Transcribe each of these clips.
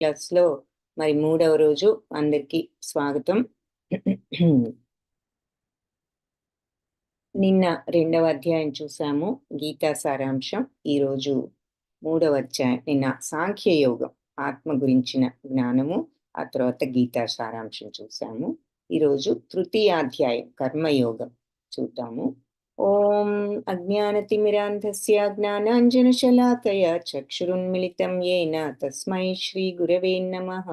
క్లాస్లో మరి 3వ రోజు అందరికీ స్వాగతం. నిన్న 2వ అధ్యాయం చూసాము, గీతా సారాంశం. ఈరోజు 3వ అధ్యాయం. నిన్న సాంఖ్య యోగం, ఆత్మ గురించిన జ్ఞానము, ఆ తర్వాత గీతా సారాంశం చూసాము. ఈరోజు తృతీయాధ్యాయం కర్మయోగం చూద్దాము. ఓం అజ్ఞానతిమిరాంధస్య జ్ఞానాంజనశలాకయా చక్షురున్మిళితం యేన తస్మై శ్రీ గురవే నమః.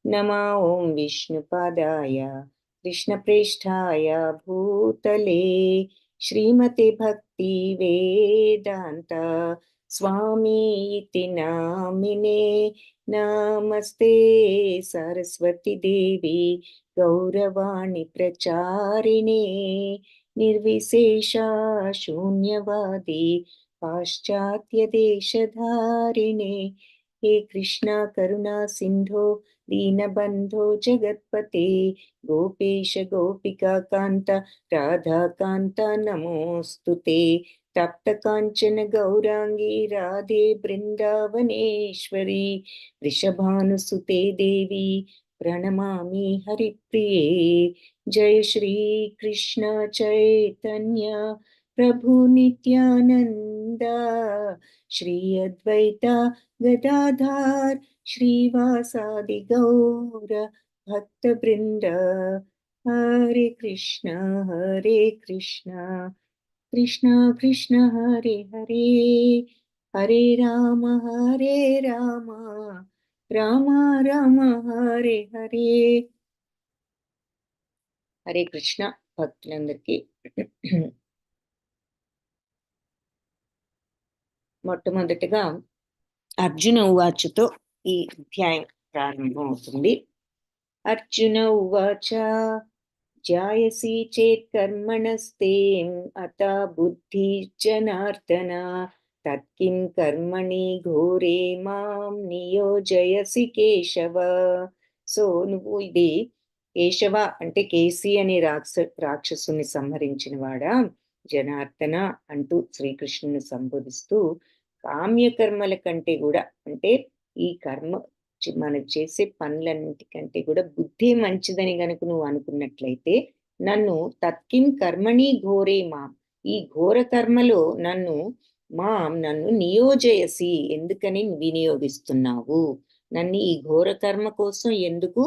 నమో ఓం విష్ణుపాదాయ కృష్ణప్రేష్ఠాయ భూతలే శ్రీమతే భక్తి వేదాంత స్వామీతి నామినే. నమస్తే సరస్వతి దేవి గౌరవాణి ప్రచారిణే నిర్విశేష శూన్యవాది పాశ్చాత్య దేశధారిణే. హే కృష్ణ కరుణా సింధో దీనబంధో జగత్పతే గోపేశ గోపికా కాంత రాధాకాంత నమోస్తుతే. తప్త కాంచన గౌరాంగి రాధే బృందావనేశ్వరి వృషభానుసుతే దేవి ప్రణమామి హరిప్రియే. జయ శ్రీ కృష్ణ చైతన్య ప్రభు నిత్యానంద శ్రీ అద్వైత గదాధార్ శ్రీవాసాది గౌర భక్త బృంద. హరే కృష్ణ కృష్ణ కృష్ణ హరే హరే, హరే రామ రామ రామ హరే హరే. హరే కృష్ణ భక్తులందరికీ మొట్టమొదటిగా అర్జున ఉవాచతో ఈ అధ్యాయం ప్రారంభం అవుతుంది. అర్జున ఉవాచ జాయసి చేత్ కర్మణస్తే అత బుద్ధి జనార్దన తత్కిం కర్మణి ఘోరే మాం నియోజయసి కేశవ. సో నువ్వు ఇది కేశవ అంటే కేసి అనే రాక్షసుని సంహరించిన వాడా జనార్దన అంటూ శ్రీకృష్ణుని సంబోధిస్తూ, కామ్యకర్మల కంటే కూడా అంటే ఈ కర్మ మనం చేసే పనులన్నిటికంటే కూడా బుద్ధి మంచిదని గనుక నువ్వు అనుకున్నట్లయితే నన్ను తత్కిం కర్మణి ఘోరే మాం, ఈ ఘోర కర్మలో నన్ను నియోజయసి, ఎందుకని వినియోగిస్తున్నావు, నన్ను ఈ ఘోర కర్మ కోసం ఎందుకు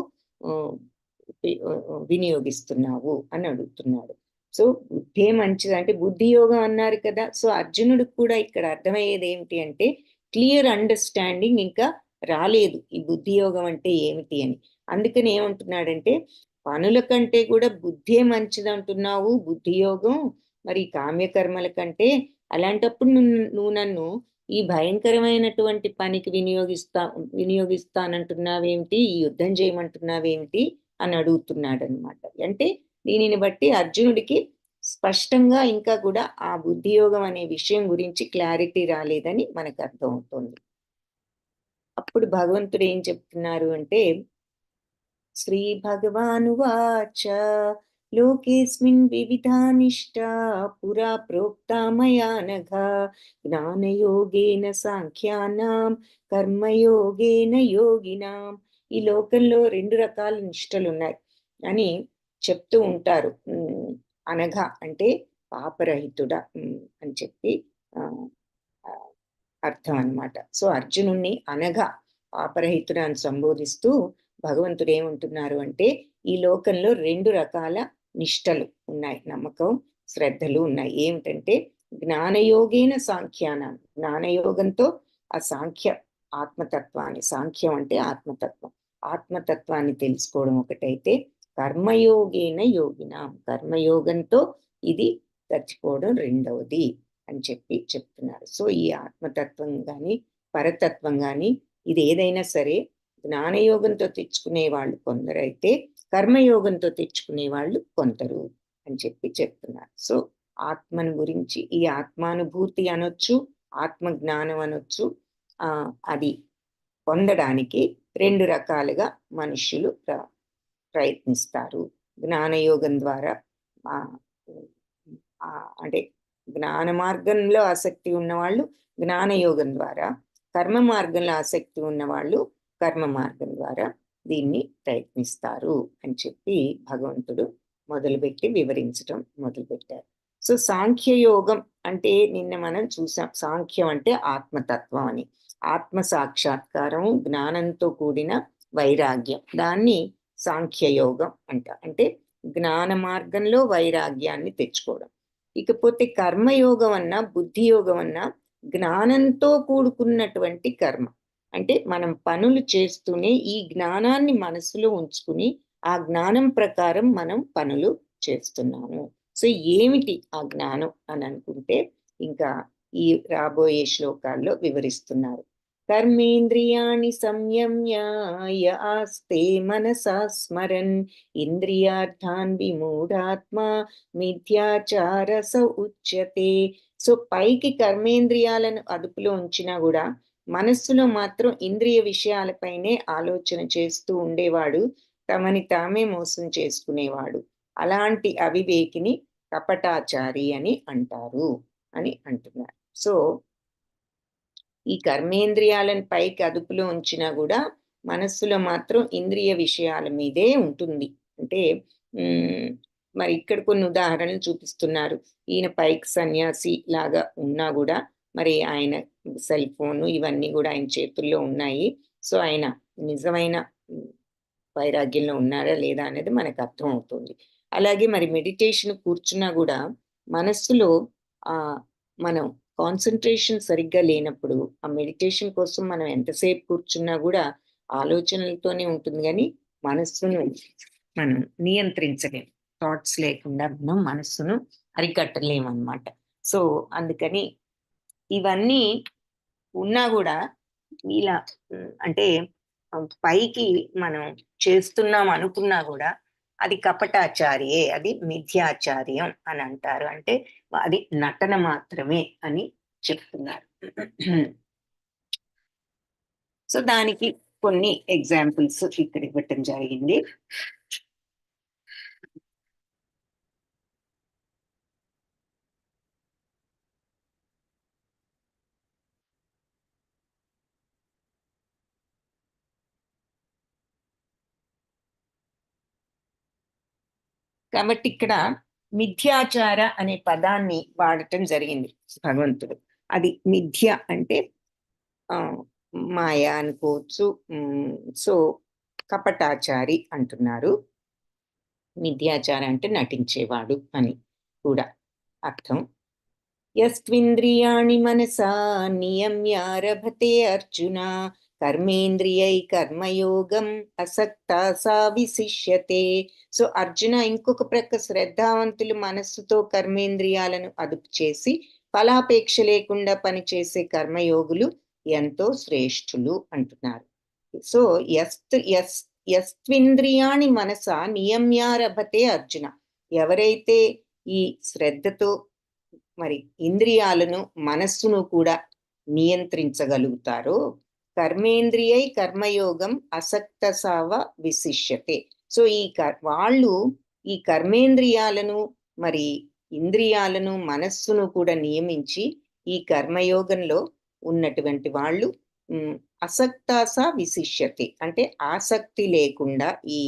వినియోగిస్తున్నావు అని అడుగుతున్నాడు. సో బుద్ధే మంచిది అంటే బుద్ధి యోగం అన్నారు కదా. సో అర్జునుడికి కూడా ఇక్కడ అర్థమయ్యేది ఏమిటి అంటే క్లియర్ అండర్స్టాండింగ్ ఇంకా రాలేదు ఈ బుద్ధి యోగం అంటే ఏమిటి అని. అందుకని ఏమంటున్నాడంటే పనుల కంటే కూడా బుద్ధే మంచిది అంటున్నావు, బుద్ధి యోగం మరి కామ్యకర్మల కంటే. అలాంటప్పుడు నువ్వు నన్ను ఈ భయంకరమైనటువంటి పనికి వినియోగిస్తానంటున్నావేమిటి, ఈ యుద్ధం చేయమంటున్నావేమిటి అని అడుగుతున్నాడు అనమాట. అంటే దీనిని బట్టి అర్జునుడికి స్పష్టంగా ఇంకా కూడా ఆ బుద్ధియోగం అనే విషయం గురించి క్లారిటీ రాలేదని మనకు అర్థమవుతుంది. అప్పుడు భగవంతుడు ఏం చెప్తున్నారు అంటే, శ్రీ భగవానువాచ లోకేస్మిన్ వివిధానిష్టా పురా ప్రోక్తా మయా నఘ జ్ఞానయోగేన సాంఖ్యానాం కర్మయోగేన యోగినాం. ఈ లోకంలో 2 రకాల నిష్టలు ఉన్నాయి అని చెప్తూ ఉంటారు. అనఘ అంటే పాపరహితుడా అని చెప్పి అర్థం అన్నమాట. సో అర్జునుణ్ణి అనగా పాపరహితుడా అని సంబోధిస్తూ భగవంతుడు ఏమంటున్నారు అంటే ఈ లోకంలో 2 రకాల నిష్టలు ఉన్నాయి, నమ్మకం శ్రద్ధలు ఉన్నాయి. ఏమిటంటే జ్ఞానయోగేన సాంఖ్యానం, జ్ఞానయోగంతో ఆ సాంఖ్య ఆత్మతత్వాన్ని, సాంఖ్యం అంటే ఆత్మతత్వాన్ని తెలుసుకోవడం ఒకటైతే, కర్మయోగేన యోగినాం, కర్మయోగంతో ఇది తెచ్చుకోవడం రెండవది అని చెప్తున్నారు. సో ఈ ఆత్మతత్వం కానీ పరతత్వం కానీ ఇది ఏదైనా సరే జ్ఞానయోగంతో తెచ్చుకునే వాళ్ళు కొందరైతే కర్మయోగంతో తెచ్చుకునే వాళ్ళు కొందరు అని చెప్తున్నారు. సో ఆత్మను గురించి ఈ ఆత్మానుభూతి అనొచ్చు, ఆత్మజ్ఞానం అనొచ్చు, అది పొందడానికి 2 రకాలుగా మనుష్యులు ప్రయత్నిస్తారు. జ్ఞానయోగం ద్వారా అంటే జ్ఞాన మార్గంలో ఆసక్తి ఉన్నవాళ్ళు జ్ఞానయోగం ద్వారా, కర్మ మార్గంలో ఆసక్తి ఉన్నవాళ్ళు కర్మ మార్గం ద్వారా దీన్ని ప్రయత్నిస్తారు అని చెప్పి భగవంతుడు మొదలుపెట్టి వివరించడం మొదలుపెట్టారు. సో సాంఖ్యయోగం అంటే నిన్న మనం చూసాం, సాంఖ్యం అంటే ఆత్మతత్వం అని, ఆత్మ సాక్షాత్కారం, జ్ఞానంతో కూడిన వైరాగ్యం, దాన్ని సాంఖ్యయోగం అంట. అంటే జ్ఞాన మార్గంలో వైరాగ్యాన్ని తెచ్చుకోవడం. ఇకపోతే కర్మయోగం అన్నా బుద్ధి యోగం అన్నా జ్ఞానంతో కూడుకున్నటువంటి కర్మ. అంటే మనం పనులు చేస్తూనే ఈ జ్ఞానాన్ని మనసులో ఉంచుకుని ఆ జ్ఞానం ప్రకారం మనం పనులు చేస్తున్నాము. సో ఏమిటి ఆ జ్ఞానం అని అనుకుంటే ఇంకా ఈ రాబోయే శ్లోకాల్లో వివరిస్తున్నారు. కర్మేంద్రియాణి సంయమ్య య ఆస్తే మనసా స్మరన్ ఇంద్రియార్థాన్ విమూఢాత్మ మిథ్యాచార స ఉచ్యతే. సో పైకి కర్మేంద్రియాలను అదుపులో ఉంచినా కూడా మనస్సులో మాత్రం ఇంద్రియ విషయాలపైనే ఆలోచన చేస్తూ ఉండేవాడు తమని తామే మోసం చేసుకునేవాడు. అలాంటి అవివేకిని కపటాచారి అని అంటారు అని అంటున్నారు. సో ఈ కర్మేంద్రియాలను పైకి అదుపులో ఉంచినా కూడా మనస్సులో మాత్రం ఇంద్రియ విషయాల మీదే ఉంటుంది. అంటే మరి ఇక్కడ కొన్ని ఉదాహరణలు చూపిస్తున్నారు. ఈయన పైకి సన్యాసి లాగా ఉన్నా కూడా మరి ఆయన సెల్ ఫోన్ ఇవన్నీ కూడా ఆయన చేతుల్లో ఉన్నాయి. సో ఆయన నిజమైన వైరాగ్యంలో ఉన్నారా లేదా అనేది మనకు అర్థం అవుతుంది. అలాగే మరి మెడిటేషన్ కూర్చున్నా కూడా మనస్సులో మనం కాన్సన్ట్రేషన్ సరిగ్గా లేనప్పుడు ఆ మెడిటేషన్ కోసం మనం ఎంతసేపు కూర్చున్నా కూడా ఆలోచనలతోనే ఉంటుంది, కానీ మనస్సును మనం నియంత్రించలేం. థాట్స్ లేకుండా మనం మనస్సును అరికట్టలేమన్నమాట. సో అందుకని ఇవన్నీ ఉన్నా కూడా ఇలా అంటే పైకి మనం చేస్తున్నాం అనుకున్నా కూడా అది కపటాచార్యే, అది మిథ్యాచార్యం అని అంటారు. అంటే అది నటన మాత్రమే అని చెప్తున్నారు. సో దానికి కొన్ని ఎగ్జాంపుల్స్ ఇక్కడ ఇవ్వటం జరిగింది. కాబట్టి ఇక్కడ మిథ్యాచార అనే పదాన్ని వాడటం జరిగింది భగవంతుడు. అది మిథ్య అంటే మాయ అనుకోవచ్చు. సో కపటాచారి అంటున్నారు. మిథ్యాచార అంటే నటించేవాడు అని కూడా అర్థం. యస్త్వింద్రియాణి మనసా నియమ్యారభతే అర్జున కర్మేంద్రియై కర్మయోగం అసక్తా సా విశిష్యతే. సో అర్జున, ఇంకొక ప్రక్క శ్రద్ధావంతులు మనస్సుతో కర్మేంద్రియాలను అదుపు చేసి ఫలాపేక్ష లేకుండా పనిచేసే కర్మయోగులు ఎంతో శ్రేష్ఠులు అంటున్నారు. సో యస్త్వింద్రియాణి మనసా నియమ్యారభతే అర్జున, ఎవరైతే ఈ శ్రద్ధతో మరి ఇంద్రియాలను మనస్సును కూడా నియంత్రించగలుగుతారో కర్మేంద్రియై కర్మయోగం అసక్త సావ విశిష్యతే. సో వాళ్ళు ఈ కర్మేంద్రియాలను మరి ఇంద్రియాలను మనస్సును కూడా నియమించి ఈ కర్మయోగంలో ఉన్నటువంటి వాళ్ళు అసక్తాస విశిష్యతే అంటే ఆసక్తి లేకుండా, ఈ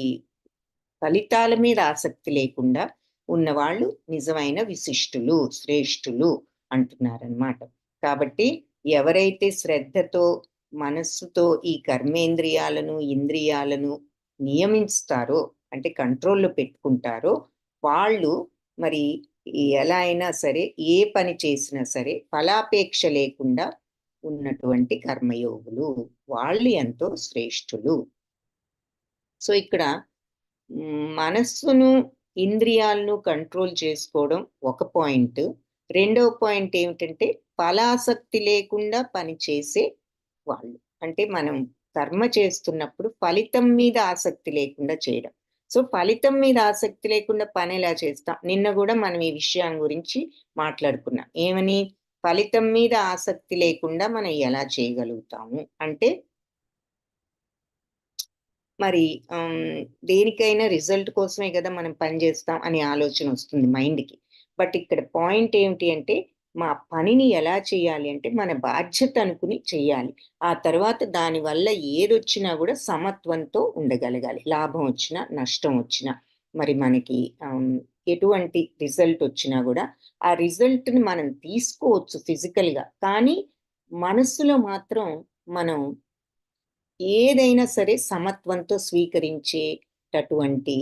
ఫలితాల మీద ఆసక్తి లేకుండా ఉన్నవాళ్ళు నిజమైన విశిష్టులు, శ్రేష్ఠులు అంటున్నారన్నమాట. కాబట్టి ఎవరైతే శ్రద్ధతో మనస్సుతో ఈ కర్మేంద్రియాలను ఇంద్రియాలను నియమిస్తారో అంటే కంట్రోల్లో పెట్టుకుంటారో వాళ్ళు మరి ఎలా అయినా సరే ఏ పని చేసినా సరే ఫలాపేక్ష లేకుండా ఉన్నటువంటి కర్మయోగులు, వాళ్ళు ఎంతో శ్రేష్ఠులు. సో ఇక్కడ మనస్సును ఇంద్రియాలను కంట్రోల్ చేసుకోవడం ఒక పాయింట్. రెండవ పాయింట్ ఏమిటంటే ఫలాసక్తి లేకుండా పనిచేసే వాళ్ళు. అంటే మనం కర్మ చేస్తున్నప్పుడు ఫలితం మీద ఆసక్తి లేకుండా చేయడం. సో ఫలితం మీద ఆసక్తి లేకుండా పని ఎలా చేస్తాం? నిన్న కూడా మనం ఈ విషయం గురించి మాట్లాడుకున్నాం. ఏమని? ఫలితం మీద ఆసక్తి లేకుండా మనం ఎలా చేయగలుగుతాము అంటే మరి దేనికైనా రిజల్ట్ కోసమే కదా మనం పని చేస్తాం అనే ఆలోచన వస్తుంది మైండ్కి. బట్ ఇక్కడ పాయింట్ ఏమిటి అంటే మా పనిని ఎలా చేయాలి అంటే మన బాధ్యత అనుకుని చేయాలి. ఆ తర్వాత దానివల్ల ఏదొచ్చినా కూడా సమత్వంతో ఉండగలగాలి. లాభం వచ్చినా, నష్టం వచ్చినా, మరి మనకి ఎటువంటి రిజల్ట్ వచ్చినా కూడా ఆ రిజల్ట్‌ని మనం తీసుకోవచ్చు ఫిజికల్‌గా. కానీ మనస్సులో మాత్రం మనం ఏదైనా సరే సమత్వంతో స్వీకరించేటటువంటి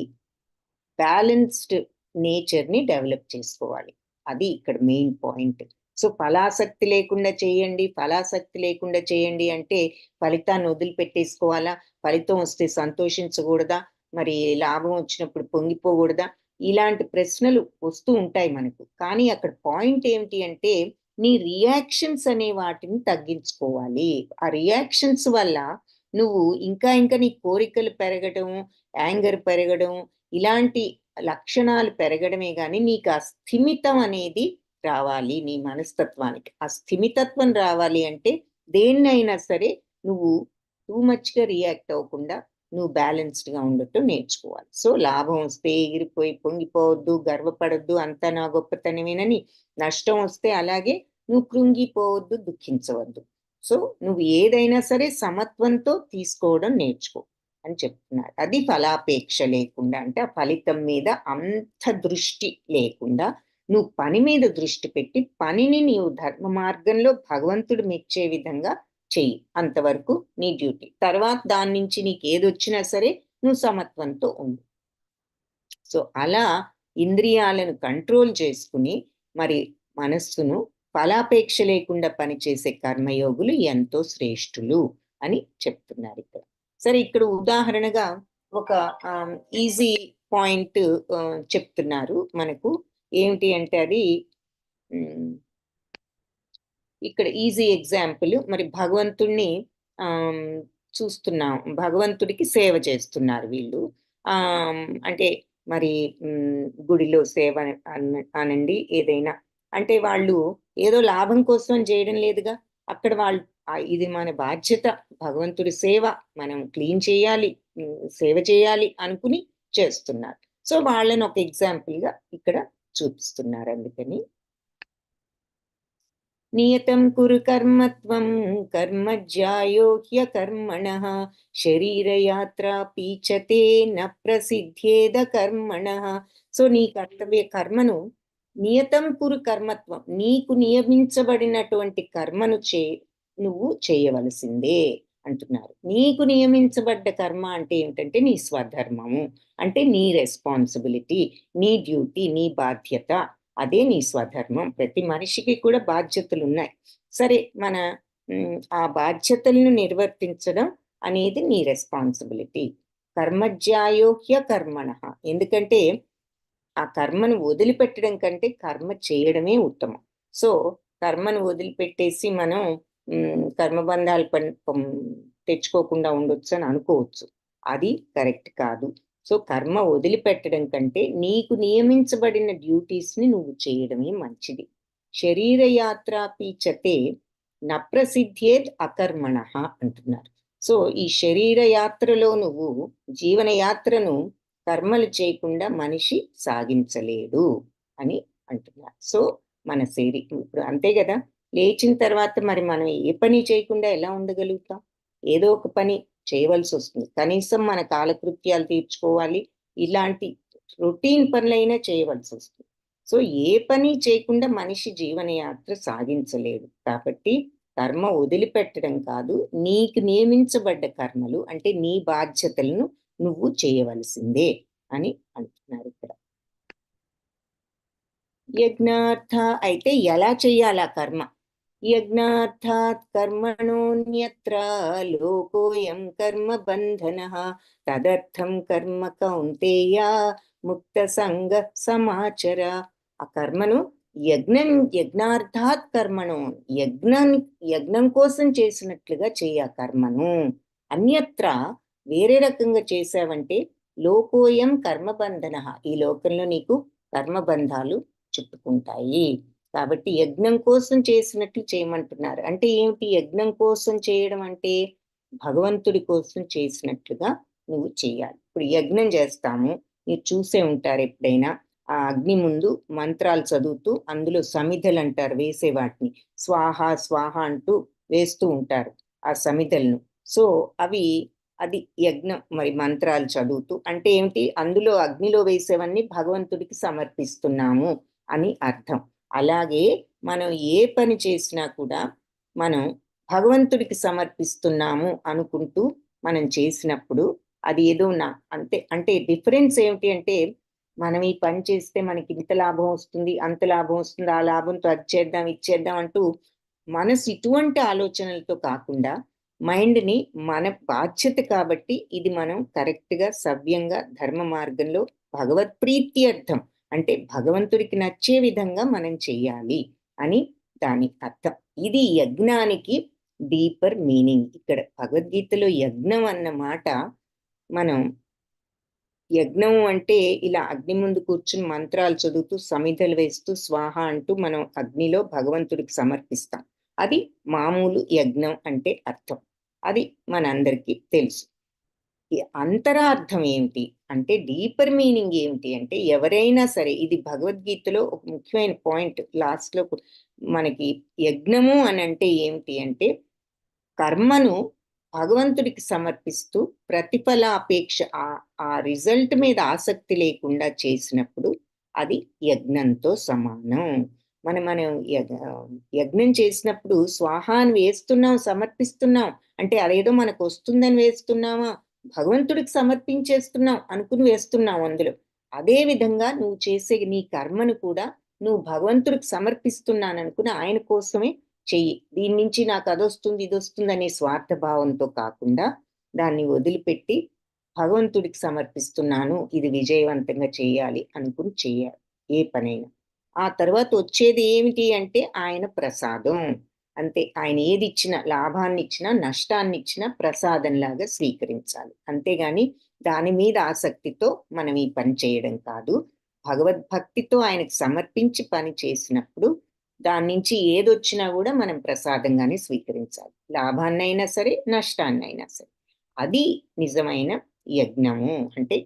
బ్యాలెన్స్డ్ నేచర్‌ని డెవలప్ చేసుకోవాలి. అది ఇక్కడ మెయిన్ పాయింట్. సో, ఫలాసక్తి లేకుండా చేయండి, ఫలాసక్తి లేకుండా చేయండి అంటే ఫలితాన్ని వదిలిపెట్టేసుకోవాలా? ఫలితం వస్తే సంతోషించకూడదా? మరి లాభం వచ్చినప్పుడు పొంగిపోకూడదా? ఇలాంటి ప్రశ్నలు వస్తూ ఉంటాయి మనకు. కానీ అక్కడ పాయింట్ ఏమిటి అంటే నీ రియాక్షన్స్ అనే వాటిని తగ్గించుకోవాలి. ఆ రియాక్షన్స్ వల్ల నువ్వు ఇంకా ఇంకా నీ కోరికలు పెరగడం, యాంగర్ పెరగడం ఇలాంటి లక్షణాలు పెరగడమే గాని నీకు ఆ స్థిమితం అనేది రావాలి నీ మనస్తత్వానికి. ఆ స్థిమితత్వం రావాలి అంటే దేన్నైనా సరే నువ్వు టూ మచ్‌గా రియాక్ట్ అవ్వకుండా నువ్వు బ్యాలెన్స్‌డ్‌గా ఉండటం నేర్చుకోవాలి. సో, లాభం వస్తే ఎగిరిపోయి పొంగిపోవద్దు, గర్వపడొద్దు, అంతా నా గొప్పతనమేనని. నష్టం వస్తే అలాగే నువ్వు కృంగిపోవద్దు, దుఃఖించవద్దు. సో, నువ్వు ఏదైనా సరే సమత్వంతో తీసుకోవడం నేర్చుకో అని చెప్తున్నారు. అది ఫలాపేక్ష లేకుండా అంటే ఆ ఫలితం మీద అంత దృష్టి లేకుండా నువ్వు పని మీద దృష్టి పెట్టి పనిని నీవు ధర్మ మార్గంలో భగవంతుడు మెచ్చే విధంగా చెయ్యి. అంతవరకు నీ డ్యూటీ. తర్వాత దాని నుంచి నీకు ఏదొచ్చినా సరే నువ్వు సమత్వంతో ఉండు. సో, అలా ఇంద్రియాలను కంట్రోల్ చేసుకుని మరి మనస్సును ఫలాపేక్ష లేకుండా పనిచేసే కర్మయోగులు ఎంతో శ్రేష్ఠులు అని చెప్తున్నారు ఇక్కడ. సరే, ఇక్కడ ఉదాహరణగా ఒక ఈజీ పాయింట్ చెప్తున్నారు మనకు. ఏమిటి అంటే అది ఇక్కడ ఈజీ ఎగ్జాంపుల్. మరి భగవంతుణ్ణి ఆహ్, చూస్తున్నాం. భగవంతుడికి సేవ చేస్తున్నారు వీళ్ళు. అంటే మరి గుడిలో సేవ అనండి ఏదైనా. అంటే వాళ్ళు ఏదో లాభం కోసం చేయడం లేదుగా. అక్కడ వాళ్ళు ఇది మన బాధ్యత. భగవంతుడి సేవ. మనం క్లీన్ చేయాలి, సేవ చేయాలి అనుకుని చేస్తున్నారు. సో, వాళ్ళని ఒక ఎగ్జాంపుల్‌గా ఇక్కడ చూపిస్తున్నారు అందుకని. నియతం కురు కర్మత్వం కర్మజ్యాయో హ్యకర్మణః శరీరయాత్రా పీచతే న ప్రసిద్ధేద కర్మణః. సో, నీ కర్తవ్య కర్మను నియతం కురు కర్మత్వం నీకు నియమించబడినటువంటి కర్మను నువ్వు చేయవలసిందే అంటున్నారు. నీకు నియమించబడ్డ కర్మ అంటే ఏమిటంటే నీ స్వధర్మము. అంటే నీ రెస్పాన్సిబిలిటీ, నీ డ్యూటీ, నీ బాధ్యత. అదే నీ స్వధర్మం. ప్రతి మనిషికి కూడా బాధ్యతలున్నాయి. సరే, మన ఆ బాధ్యతలను నిర్వర్తించడం అనేది నీ రెస్పాన్సిబిలిటీ. కర్మజ్యాయో హ్యకర్మణః. ఎందుకంటే ఆ కర్మను వదిలిపెట్టడం కంటే కర్మ చేయడమే ఉత్తమం. సో, కర్మను వదిలిపెట్టేసి మనం కర్మబంధాలు తెచ్చుకోకుండా ఉండొచ్చని అనుకోవచ్చు. అది కరెక్ట్ కాదు. సో, కర్మ వదిలిపెట్టడం కంటే నీకు నియమించబడిన డ్యూటీస్‌ని నువ్వు చేయడమే మంచిది. శరీరయాత్రాపి చతే నప్రసిద్ధ్యేద్ అకర్మణః అంటున్నారు. సో, ఈ శరీర యాత్రలో నువ్వు జీవన యాత్రను కర్మలు చేయకుండా మనిషి సాగించలేడు అని అంటున్నారు. సో, మన ఇప్పుడు అంతే గదా! లేచిన తర్వాత మరి మనం ఏ పని చేయకుండా ఎలా ఉండగలుగుతాం? ఏదో ఒక పని చేయవలసొస్తుంది. కనీసం మన కాలకృత్యాలు తీర్చుకోవాలి. ఇలాంటి రొటీన్ పనులైనా చేయవలసొస్తుంది. సో, ఏ పని చేయకుండా మనిషి జీవనయాత్ర సాగించలేడు. కాబట్టి కర్మ వదిలిపెట్టడం కాదు, నీకు నియమించబడ్డ కర్మలు అంటే నీ బాధ్యతలను నువ్వు చేయవలసిందే అని అంటున్నారిక్కడ. యజ్ఞార్థ అయితే ఎలా చెయ్యాలా కర్మ? యజ్ఞార్థాత్ కర్మణోన్యత్ర లోకోయం కర్మ బంధనః తదర్థం కర్మ కౌంతేయ ముక్త సంగ సమాచర. ఆ కర్మను యజ్ఞార్థాత్ కర్మణో యజ్ఞం కోసం చేసినట్లుగా చెయ్య కర్మను. అన్యత్ర వేరే రకంగా చేసావంటే లోకోయం కర్మబంధనః. ఈ లోకంలో నీకు కర్మబంధాలు చుట్టుకుంటాయి. కాబట్టి యజ్ఞం కోసం చేసినట్లు చేయమంటున్నారు. అంటే ఏమిటి యజ్ఞం కోసం చేయడం అంటే? భగవంతుడి కోసం చేసినట్లుగా నువ్వు చేయాలి. ఇప్పుడు యజ్ఞం చేస్తాము. మీరు చూసే ఉంటారు ఎప్పుడైనా. ఆ అగ్ని ముందు మంత్రాలు చదువుతూ అందులో సమిధలు అంటారు వేసే వాటిని, స్వాహ స్వాహ అంటూ వేస్తూ ఉంటారు ఆ సమిధలను. సో అవి అది యజ్ఞం. మరి మంత్రాలు చదువుతూ అంటే ఏమిటి, అందులో అగ్నిలో వేసేవన్నీ భగవంతుడికి సమర్పిస్తున్నాము అని అర్థం. అలాగే మనం ఏ పని చేసినా కూడా మనం భగవంతుడికి సమర్పిస్తున్నాము అనుకుంటూ మనం చేసినప్పుడు అది ఏదో నా అంతే. అంటే డిఫరెన్స్ ఏమిటి అంటే, మనం ఈ పని చేస్తే మనకి ఇంత లాభం వస్తుంది, అంత లాభం వస్తుంది, ఆ లాభంతో అది చేద్దాం ఇది చేద్దాం అంటూ మనసు ఇటువంటి ఆలోచనలతో కాకుండా మైండ్ని మన బాధ్యత కాబట్టి ఇది మనం కరెక్ట్గా సవ్యంగా ధర్మ మార్గంలో భగవత్ప్రీత్యర్థం అంటే భగవంతుడికి నచ్చే విధంగా మనం చెయ్యాలి అని దాని అర్థం. ఇది యజ్ఞానికి డీపర్ మీనింగ్. ఇక్కడ భగవద్గీతలో యజ్ఞం అన్న మాట, మనం యజ్ఞం అంటే ఇలా అగ్ని ముందు కూర్చుని మంత్రాలు చదువుతూ సమిధలు వేస్తూ స్వాహ అంటూ మనం అగ్నిలో భగవంతుడికి సమర్పిస్తాం. అది మామూలు యజ్ఞం అంటే అర్థం. అది మనందరికీ తెలుసు. ఈ అంతరార్థం ఏమిటి అంటే, డీపర్ మీనింగ్ ఏమిటి అంటే, ఎవరైనా సరే ఇది భగవద్గీతలో ఒక ముఖ్యమైన పాయింట్ లాస్ట్లో మనకి యజ్ఞము అని అంటే ఏమిటి అంటే, కర్మను భగవంతుడికి సమర్పిస్తూ ప్రతిఫలాపేక్ష ఆ రిజల్ట్ మీద ఆసక్తి లేకుండా చేసినప్పుడు అది యజ్ఞంతో సమానం. మనం యజ్ఞం చేసినప్పుడు స్వాహాన్ని వేస్తున్నాం, సమర్పిస్తున్నాం అంటే అదేదో మనకు వస్తుందని వేస్తున్నామా, భగవంతుడికి సమర్పించేస్తున్నాం అనుకుని వేస్తున్నాం అందులో. అదే విధంగా నువ్వు చేసే నీ కర్మను కూడా నువ్వు భగవంతుడికి సమర్పిస్తున్నాను అనుకుని ఆయన కోసమే చెయ్యి. దీని నుంచి నాకు అదొస్తుంది ఇదొస్తుంది అనే స్వార్థ భావంతో కాకుండా దాన్ని వదిలిపెట్టి భగవంతుడికి సమర్పిస్తున్నాను, ఇది విజయవంతంగా చేయాలి అనుకుని చెయ్యాలి ఏ పనైనా. ఆ తర్వాత వచ్చేది ఏమిటి అంటే ఆయన ప్రసాదం. అంతే. ఆయన ఏది ఇచ్చినా, లాభాన్ని ఇచ్చినా నష్టాన్ని ఇచ్చినా ప్రసాదంలాగా స్వీకరించాలి. అంతేగాని దాని మీద ఆసక్తితో మనం ఈ పని చేయడం కాదు. భగవద్భక్తితో ఆయనకు సమర్పించి పని చేసినప్పుడు దాని నుంచి ఏదొచ్చినా కూడా మనం ప్రసాదంగానే స్వీకరించాలి. లాభాన్నైనా సరే, నష్టాన్నైనా సరే. అది నిజమైన యజ్ఞము. అంటే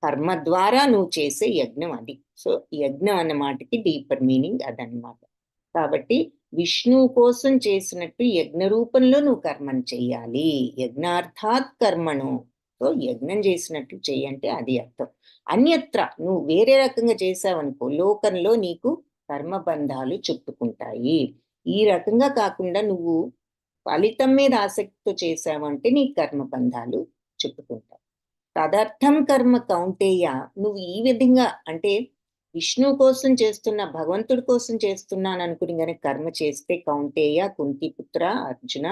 కర్మ ద్వారా నువ్వు చేసే యజ్ఞం అది. సో యజ్ఞం అన్న మాటకి డీపర్ మీనింగ్ అదనమాట. కాబట్టి విష్ణువు కోసం చేసినట్టు యజ్ఞ రూపంలో నువ్వు కర్మను చెయ్యాలి. యజ్ఞార్థాత్ కర్మను. సో యజ్ఞం చేసినట్లు చెయ్యంటే అది అర్థం. అన్యత్ర నువ్వు వేరే రకంగా చేసావనుకో లోకంలో నీకు కర్మబంధాలు చుట్టుకుంటాయి. ఈ రకంగా కాకుండా నువ్వు ఫలితం మీద ఆసక్తితో చేసావంటే నీ కర్మబంధాలు చుట్టుకుంటాయి. తదర్థం కర్మ కౌంటేయ. నువ్వు ఈ విధంగా అంటే విష్ణువు కోసం చేస్తున్నా, భగవంతుడి కోసం చేస్తున్నాను అనుకుని గనక కర్మ చేస్తే కౌంటేయ, కుంతిపుత్ర, అర్జున,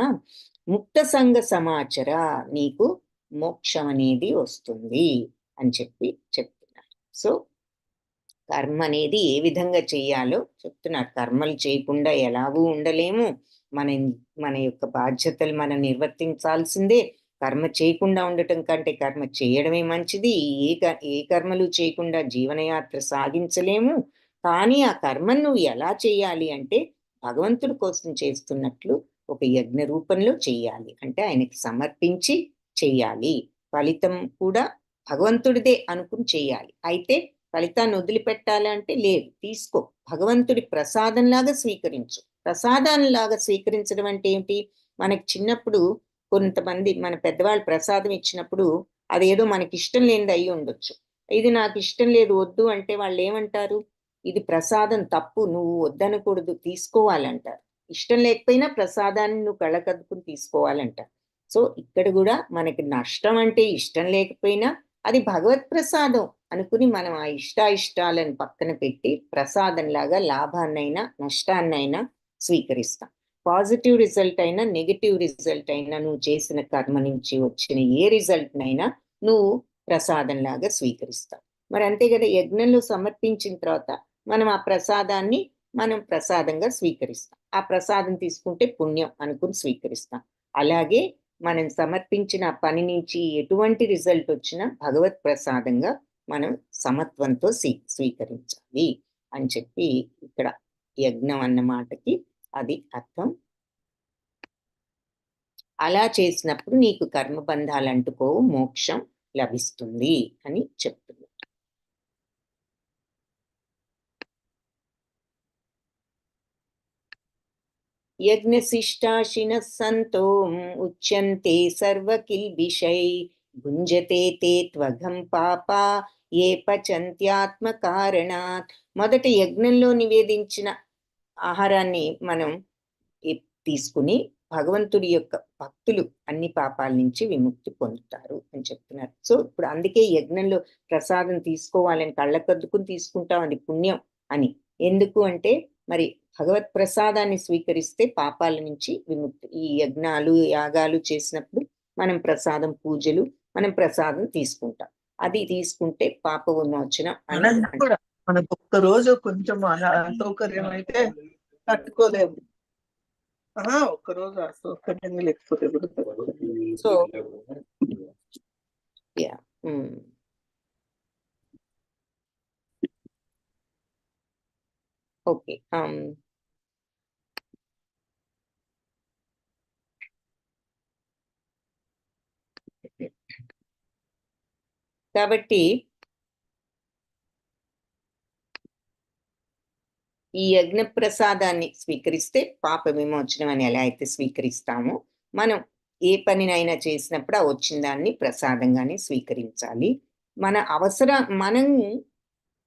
ముక్త సంగ సమాచర, నీకు మోక్షం అనేది వస్తుంది అని చెప్తున్నారు. సో కర్మ అనేది ఏ విధంగా చెయ్యాలో చెప్తున్నారు. కర్మలు చేయకుండా ఎలాగూ ఉండలేము. మన మన యొక్క బాధ్యతలు మనం నిర్వర్తించాల్సిందే. కర్మ చేయకుండా ఉండటం కంటే కర్మ చేయడమే మంచిది. ఏ కర్మలు చేయకుండా జీవనయాత్ర సాగించలేము. కానీ ఆ కర్మను నువ్వు ఎలా చేయాలి అంటే భగవంతుడి కోసం చేస్తున్నట్లు ఒక యజ్ఞ రూపంలో చెయ్యాలి. అంటే ఆయనకి సమర్పించి చెయ్యాలి. ఫలితం కూడా భగవంతుడిదే అనుకుని చెయ్యాలి. అయితే ఫలితాన్ని వదిలిపెట్టాలి అంటే లేదు, తీసుకో. భగవంతుడి ప్రసాదంలాగా స్వీకరించు. ప్రసాదాన్లాగా స్వీకరించడం అంటే ఏంటి, మనకి చిన్నప్పుడు కొంతమంది మన పెద్దవాళ్ళు ప్రసాదం ఇచ్చినప్పుడు అదేదో మనకి ఇష్టం లేనిది అయి ఉండొచ్చు. ఇది నాకు ఇష్టం లేదు వద్దు అంటే వాళ్ళు ఏమంటారు, ఇది ప్రసాదం తప్పు, నువ్వు వద్దనకూడదు, తీసుకోవాలంటారు. ఇష్టం లేకపోయినా ప్రసాదాన్ని నువ్వు కళ్ళకద్దుకుని తీసుకోవాలంటారు. సో ఇక్కడ కూడా మనకి నష్టం అంటే ఇష్టం లేకపోయినా అది భగవత్ ప్రసాదం అనుకుని మనం ఆ ఇష్టాయిష్టాలను పక్కన పెట్టి ప్రసాదంలాగా లాభాన్నైనా నష్టాన్నైనా స్వీకరిస్తాం. పాజిటివ్ రిజల్ట్ అయినా నెగిటివ్ రిజల్ట్ అయినా నువ్వు చేసిన కర్మ నుంచి వచ్చిన ఏ రిజల్ట్నైనా నువ్వు ప్రసాదంలాగా స్వీకరిస్తావు. మరి అంతే కదా, యజ్ఞంలో సమర్పించిన తర్వాత మనం ఆ ప్రసాదాన్ని మనం ప్రసాదంగా స్వీకరిస్తాం. ఆ ప్రసాదం తీసుకుంటే పుణ్యం అనుకుని స్వీకరిస్తాం. అలాగే మనం సమర్పించిన పని నుంచి ఎటువంటి రిజల్ట్ వచ్చినా భగవత్ ప్రసాదంగా మనం సమత్వంతో స్వీకరించాలి అని చెప్పి ఇక్కడ యజ్ఞం అన్న మాటకి అది అర్థం. అలా చేసినప్పుడు నీకు కర్మబంధాలు అంటుకోవు, మోక్షం లభిస్తుంది అని చెప్తున్నారు. యజ్ఞశిష్టాశిన సంతో ఉచ్యంతే సర్వకిల్బిషై భుంజతే తే త్వఘం పాపా ఏ పచంత్యాత్మ కారణాత్. మొదట యజ్ఞంలో నివేదించిన ఆహారాన్ని మనం తీసుకుని భగవంతుడి యొక్క భక్తులు అన్ని పాపాల నుంచి విముక్తి పొందుతారు అని చెప్తున్నారు. సో ఇప్పుడు అందుకే యజ్ఞంలో ప్రసాదం తీసుకోవాలని కళ్ళకద్దుకుని తీసుకుంటాం, అది పుణ్యం అని. ఎందుకు అంటే మరి భగవత్ ప్రసాదాన్ని స్వీకరిస్తే పాపాల నుంచి విముక్తి. ఈ యజ్ఞాలు యాగాలు చేసినప్పుడు మనం ప్రసాదం, పూజలు, మనం ప్రసాదం తీసుకుంటాం. అది తీసుకుంటే పాప విమోచనం అని. మనకు ఒక్క రోజు కొంచెం అసౌకర్యం అయితే తట్టుకోలేము. ఒక్కరోజు అసౌకర్యంగా లేకపోతే సో యా ఓకే. కాబట్టి ఈ యజ్ఞ ప్రసాదాన్ని స్వీకరిస్తే పాప విమోచనం అని ఎలా అయితే స్వీకరిస్తామో, మనం ఏ పనినైనా చేసినప్పుడు ఆ వచ్చిన దాన్ని ప్రసాదంగానే స్వీకరించాలి. మన మనం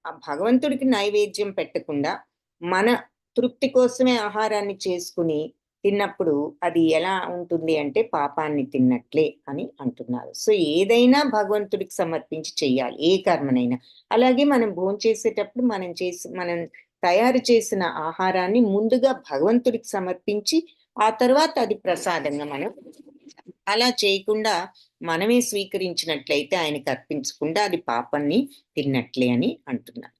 ఆ భగవంతుడికి నైవేద్యం పెట్టకుండా మన తృప్తి కోసమే ఆహారాన్ని చేసుకుని తిన్నప్పుడు అది ఎలా ఉంటుంది అంటే పాపాన్ని తిన్నట్లే అని అంటున్నారు. సో ఏదైనా భగవంతుడికి సమర్పించి చెయ్యాలి, ఏ కర్మనైనా. అలాగే మనం భోంచేసేటప్పుడు మనం తయారు చేసిన ఆహారాన్ని ముందుగా భగవంతుడికి సమర్పించి ఆ తర్వాత అది ప్రసాదంగా మనం, అలా చేయకుండా మనమే స్వీకరించినట్లయితే ఆయనకి అర్పించకుండా అది పాపాన్ని తిన్నట్లే అని అంటున్నారు.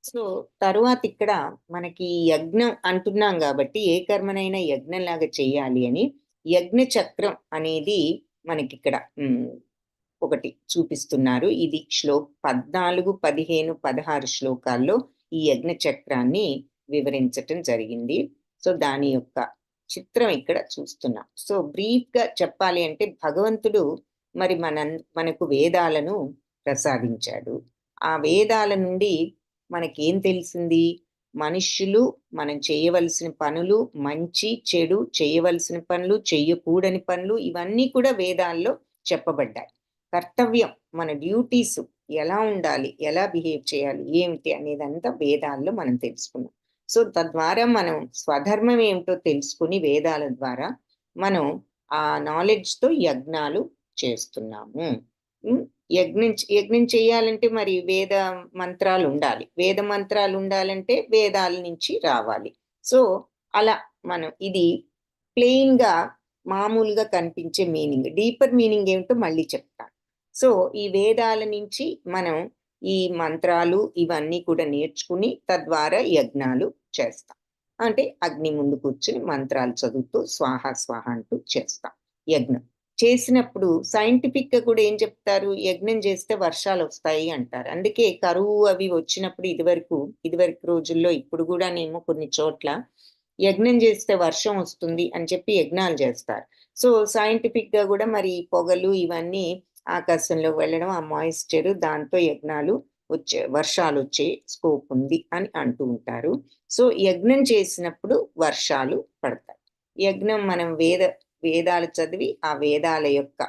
సో తరువాత ఇక్కడ మనకి యజ్ఞం అంటున్నాం కాబట్టి ఏ కర్మనైనా యజ్ఞంలాగా చేయాలి అని యజ్ఞ చక్రం అనేది మనకి ఇక్కడ ఒకటి చూపిస్తున్నారు. ఇది 14, 15, 16 శ్లోకాల్లో ఈ యజ్ఞ చక్రాన్ని వివరించటం జరిగింది. సో దాని యొక్క చిత్రం ఇక్కడ చూస్తున్నాం. సో బ్రీఫ్ గా చెప్పాలి అంటే భగవంతుడు మరి మనకు వేదాలను ప్రసాదించాడు. ఆ వేదాల నుండి మనకేం తెలిసింది? మనుష్యులు మనం చేయవలసిన పనులు, మంచి చెడు, చేయవలసిన పనులు, చెయ్యకూడని పనులు, ఇవన్నీ కూడా వేదాల్లో చెప్పబడ్డాయి. కర్తవ్యం, మన డ్యూటీస్ ఎలా ఉండాలి, ఎలా బిహేవ్ చేయాలి, ఏమిటి అనేదంతా వేదాల్లో మనం తెలుసుకున్నాం. సో తద్వారా మనం స్వధర్మం ఏమిటో తెలుసుకుని వేదాల ద్వారా మనం ఆ నాలెడ్జ్తో యజ్ఞాలు చేస్తున్నాము. యజ్ఞం చేయాలంటే మరి వేద మంత్రాలు ఉండాలి. వేద మంత్రాలు ఉండాలంటే వేదాల నుంచి రావాలి. సో అలా మనం ఇది ప్లెయిన్ గా మామూలుగా కనిపించే మీనింగ్, డీపర్ మీనింగ్ ఏమిటో మళ్ళీ చెప్తాను. సో ఈ వేదాల నుంచి మనం ఈ మంత్రాలు ఇవన్నీ కూడా నేర్చుకుని తద్వారా యజ్ఞాలు చేస్తాం. అంటే అగ్ని ముందు కూర్చుని మంత్రాలు చదువుతూ స్వాహ స్వాహ అంటూ చేస్తాం. యజ్ఞం చేసినప్పుడు సైంటిఫిక్ గా కూడా ఏం చెప్తారు? యజ్ఞం చేస్తే వర్షాలు వస్తాయి అంటారు. అందుకే కరువు అవి వచ్చినప్పుడు ఇదివరకు రోజుల్లో, ఇప్పుడు కూడా నేమో కొన్ని చోట్ల యజ్ఞం చేస్తే వర్షం వస్తుంది అని చెప్పి యజ్ఞాలు చేస్తారు. సో సైంటిఫిక్ గా కూడా మరి పొగలు ఇవన్నీ ఆకాశంలో వెళ్ళడం, ఆ మాయిశ్చర్, దాంతో యజ్ఞాలు వర్షాలు వచ్చే స్కోప్ ఉంది అని అంటూ ఉంటారు. సో యజ్ఞం చేసినప్పుడు వర్షాలు పడతాయి. యజ్ఞం మనం వేదాలు చదివి ఆ వేదాల యొక్క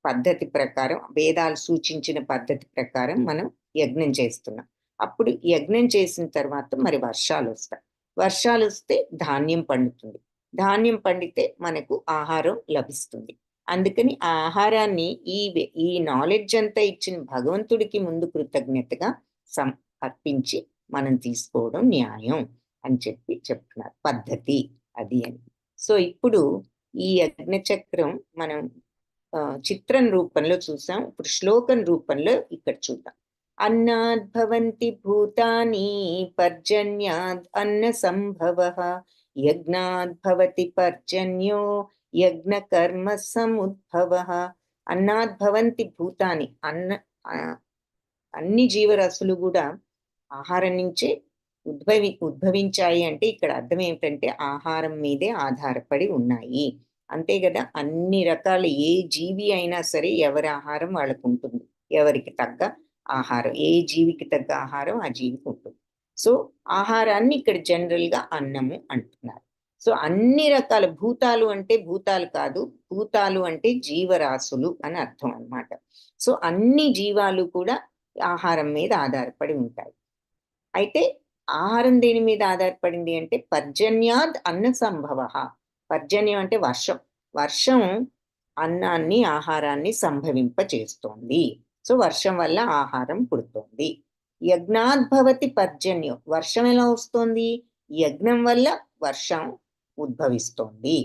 పద్ధతి ప్రకారం, వేదాలు సూచించిన పద్ధతి ప్రకారం మనం యజ్ఞం చేస్తున్నాం. అప్పుడు యజ్ఞం చేసిన తర్వాత మరి వర్షాలు వస్తాయి. వర్షాలు వస్తే ధాన్యం పండుతుంది. ధాన్యం పండితే మనకు ఆహారం లభిస్తుంది. అందుకని ఆ ఆహారాన్ని ఈ నాలెడ్జ్ అంతా ఇచ్చిన భగవంతుడికి ముందు కృతజ్ఞతగా అర్పించి మనం తీసుకోవడం న్యాయం అని చెప్తున్నారు. పద్ధతి అది అని. సో ఇప్పుడు ఈ యజ్ఞచక్రం మనం చిత్రం రూపంలో చూసాం. ఇప్పుడు శ్లోకం రూపంలో ఇక్కడ చూద్దాం. అన్నాద్భవంతి భూతాని పర్జన్యాద్ అన్న సంభవః యజ్ఞాద్భవతి పర్జన్యో యజ్ఞ కర్మ సముద్భవః. అన్నాద్భవంతి భూతాని, అన్ని జీవరాశులు కూడా ఆహారం నుంచే ఉద్భవించాయి. అంటే ఇక్కడ అర్థం ఏమిటంటే ఆహారం మీదే ఆధారపడి ఉన్నాయి. అంతే కదా, అన్ని రకాల ఏ జీవి అయినా సరే ఎవరి ఆహారం వాళ్ళకు ఉంటుంది. ఎవరికి తగ్గ ఆహారం, ఏ జీవికి తగ్గ ఆహారం ఆ జీవికి ఉంటుంది. సో ఆహారాన్ని ఇక్కడ జనరల్ గా అన్నము అంటున్నారు. సో అన్ని రకాల భూతాలు అంటే భూతాలు కాదు, భూతాలు అంటే జీవరాశులు అని అర్థం అన్నమాట. సో అన్ని జీవాలు కూడా ఆహారం మీద ఆధారపడి ఉంటాయి. అయితే ఆహారం దేని మీద ఆధారపడింది అంటే పర్జన్యాద్ అన్న సంభవ. పర్జన్యం అంటే వర్షం. వర్షం అన్నాన్ని ఆహారాన్ని సంభవింపచేస్తోంది. సో వర్షం వల్ల ఆహారం పుడుతోంది. యజ్ఞాద్భవతి పర్జన్యం. వర్షం ఎలా వస్తోంది? యజ్ఞం వల్ల వర్షం ఉద్భవిస్తోంది.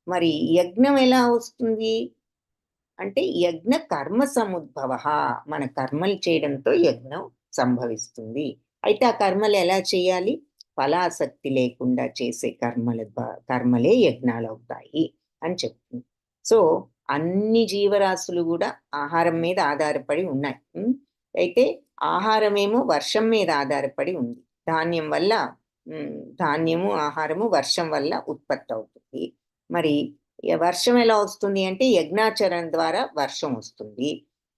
మరి యజ్ఞం ఎలా వస్తుంది అంటే యజ్ఞ కర్మ సముద్భవ. మన కర్మలు చేయడంతో యజ్ఞం సంభవిస్తుంది. అయితే ఆ కర్మలు ఎలా చేయాలి? ఫలాసక్తి లేకుండా చేసే కర్మలే యజ్ఞాలు అవుతాయి అని చెప్తుంది. సో అన్ని జీవరాశులు కూడా ఆహారం మీద ఆధారపడి ఉన్నాయి. అయితే ఆహారమేమో వర్షం మీద ఆధారపడి ఉంది. ధాన్యం వల్ల ధాన్యము ఆహారము వర్షం వల్ల ఉత్పత్తి అవుతుంది. మరి వర్షం ఎలా వస్తుంది అంటే యజ్ఞాచరణ ద్వారా వర్షం వస్తుంది.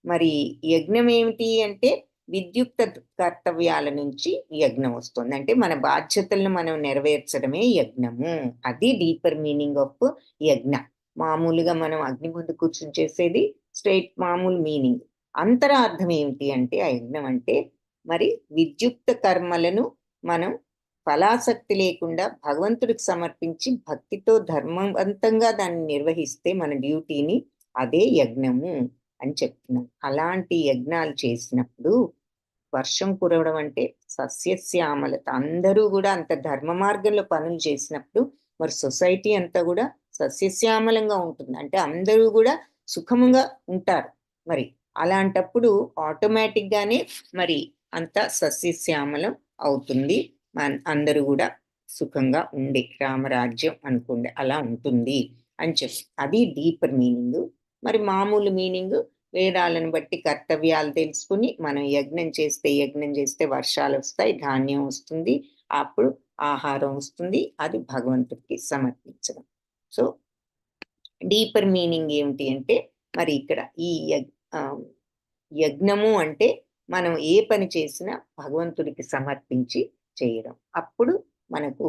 మరి యజ్ఞం ఏమిటి అంటే విద్యుక్త కర్తవ్యాల నుంచి యజ్ఞం వస్తుంది. అంటే మన బాధ్యతలను మనం నెరవేర్చడమే యజ్ఞము. అది డీపర్ మీనింగ్ ఆఫ్ యజ్ఞ. మామూలుగా మనం అగ్ని ముందు కూర్చుని చేసేది స్ట్రైట్ మామూలు మీనింగ్. అంతరార్థం ఏమిటి అంటే ఆ యజ్ఞం అంటే మరి విద్యుక్త కర్మలను మనం ఫలాసక్తి లేకుండా భగవంతుడికి సమర్పించి భక్తితో ధర్మవంతంగా దాన్ని నిర్వహిస్తే మన డ్యూటీని, అదే యజ్ఞము అని చెప్తున్నాం. అలాంటి యజ్ఞాలు చేసినప్పుడు వర్షం కురవడం అంటే సస్యశ్యామలత. అందరూ కూడా అంత ధర్మ మార్గంలో పనులు చేసినప్పుడు మరి సొసైటీ అంతా కూడా సస్యశ్యామలంగా ఉంటుంది. అంటే అందరూ కూడా సుఖంగా ఉంటారు. మరి అలాంటప్పుడు ఆటోమేటిక్ గానే మరి అంత సస్యశ్యామలం అవుతుంది. అందరూ కూడా సుఖంగా ఉండే రామరాజ్యం అనుకోండి అలా ఉంటుంది అని చెప్పి అది డీపర్ మీనింగ్. మరి మామూలు మీనింగ్ వేదాలను బట్టి కర్తవ్యాలు తెలుసుకుని మనం యజ్ఞం చేస్తే వర్షాలు వస్తాయి, ధాన్యం వస్తుంది, అప్పుడు ఆహారం వస్తుంది, అది భగవంతుడికి సమర్పించడం. సో డీపర్ మీనింగ్ ఏమిటి అంటే మరి ఇక్కడ ఈ యజ్ఞము అంటే మనం ఏ పని చేసినా భగవంతుడికి సమర్పించి చేయడం. అప్పుడు మనకు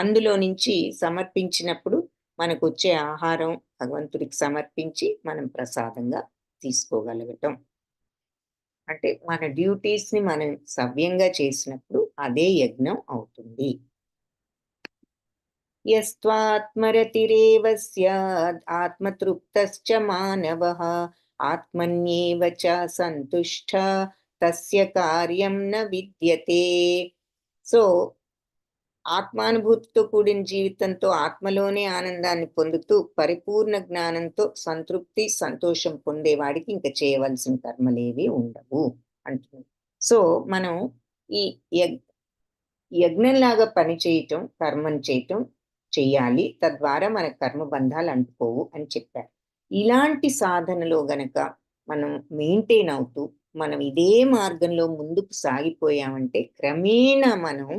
అందులో నుంచి సమర్పించినప్పుడు మనకు వచ్చే ఆహారం భగవంతుడికి సమర్పించి మనం ప్రసాదంగా తీసుకోగలగటం. అంటే మన డ్యూటీస్ ని మనం సవ్యంగా చేసినప్పుడు అదే యజ్ఞం అవుతుంది. యస్త్వాత్మరతిరేవ స్యాద్ ఆత్మతృప్తశ్చ మానవః ఆత్మన్యేవ చ సంతుష్ట తస్య కార్యం న విద్యతే. సో ఆత్మానుభూతితో కూడిన జీవితంతో ఆత్మలోనే ఆనందాన్ని పొందుతూ పరిపూర్ణ జ్ఞానంతో సంతృప్తి సంతోషం పొందేవాడికి ఇంకా చేయవలసిన కర్మలేవి ఉండవు అంటున్నాం. సో మనం ఈ యజ్ఞంలాగా పని చేయటం, కర్మను చేయటం చెయ్యాలి. తద్వారా మన కర్మబంధాలు అంటుకోవు అని చెప్పారు. ఇలాంటి సాధనలో గనక మనం మెయింటైన్ అవుతూ మనం ఇదే మార్గంలో ముందుకు సాగిపోయామంటే క్రమేణా మనం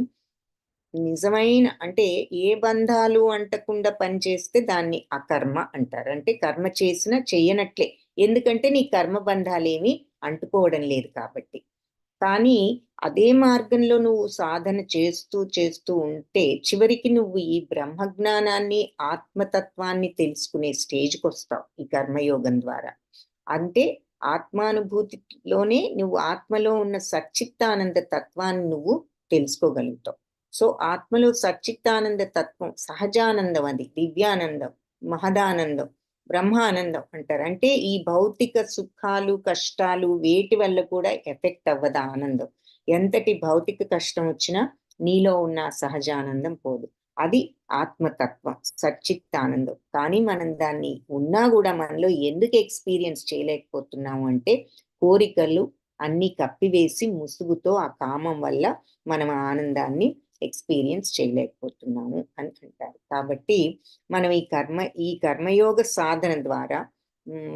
నిజమైన అంటే ఏ బంధాలు అంటకుండా పనిచేస్తే దాన్ని అకర్మ అంటారు. అంటే కర్మ చేసినా చెయ్యనట్లే. ఎందుకంటే నీ కర్మ బంధాలేమి అంటుకోవడం లేదు కాబట్టి. కానీ అదే మార్గంలో నువ్వు సాధన చేస్తూ ఉంటే చివరికి నువ్వు ఈ బ్రహ్మజ్ఞానాన్ని, ఆత్మతత్వాన్ని తెలుసుకునే స్టేజ్కి వస్తావు ఈ కర్మయోగం ద్వారా. అంటే ఆత్మానుభూతిలోనే నువ్వు ఆత్మలో ఉన్న సచ్చిత్తానంద తత్వాన్ని నువ్వు తెలుసుకోగలుగుతావు. సో ఆత్మలో సచ్చిత్తానంద తత్వం సహజానందం, అది దివ్యానందం, మహదానందం, బ్రహ్మానందం అంటారు. అంటే ఈ భౌతిక సుఖాలు కష్టాలు వేటి వల్ల కూడా ఎఫెక్ట్ అవ్వదు ఆనందం. ఎంతటి భౌతిక కష్టం వచ్చినా నీలో ఉన్న సహజానందం పోదు. అది ఆత్మతత్వం, సచ్చిత్తానందం. కానీ మనం దాన్ని ఉన్నా కూడా మనలో ఎందుకు ఎక్స్పీరియన్స్ చేయలేకపోతున్నాము అంటే కోరికలు అన్ని కప్పివేసి ముసుగుతో ఆ కామం వల్ల మనం ఆనందాన్ని ఎక్స్పీరియన్స్ చేయలేకపోతున్నాము అని అంటారు. కాబట్టి మనం ఈ కర్మయోగ సాధన ద్వారా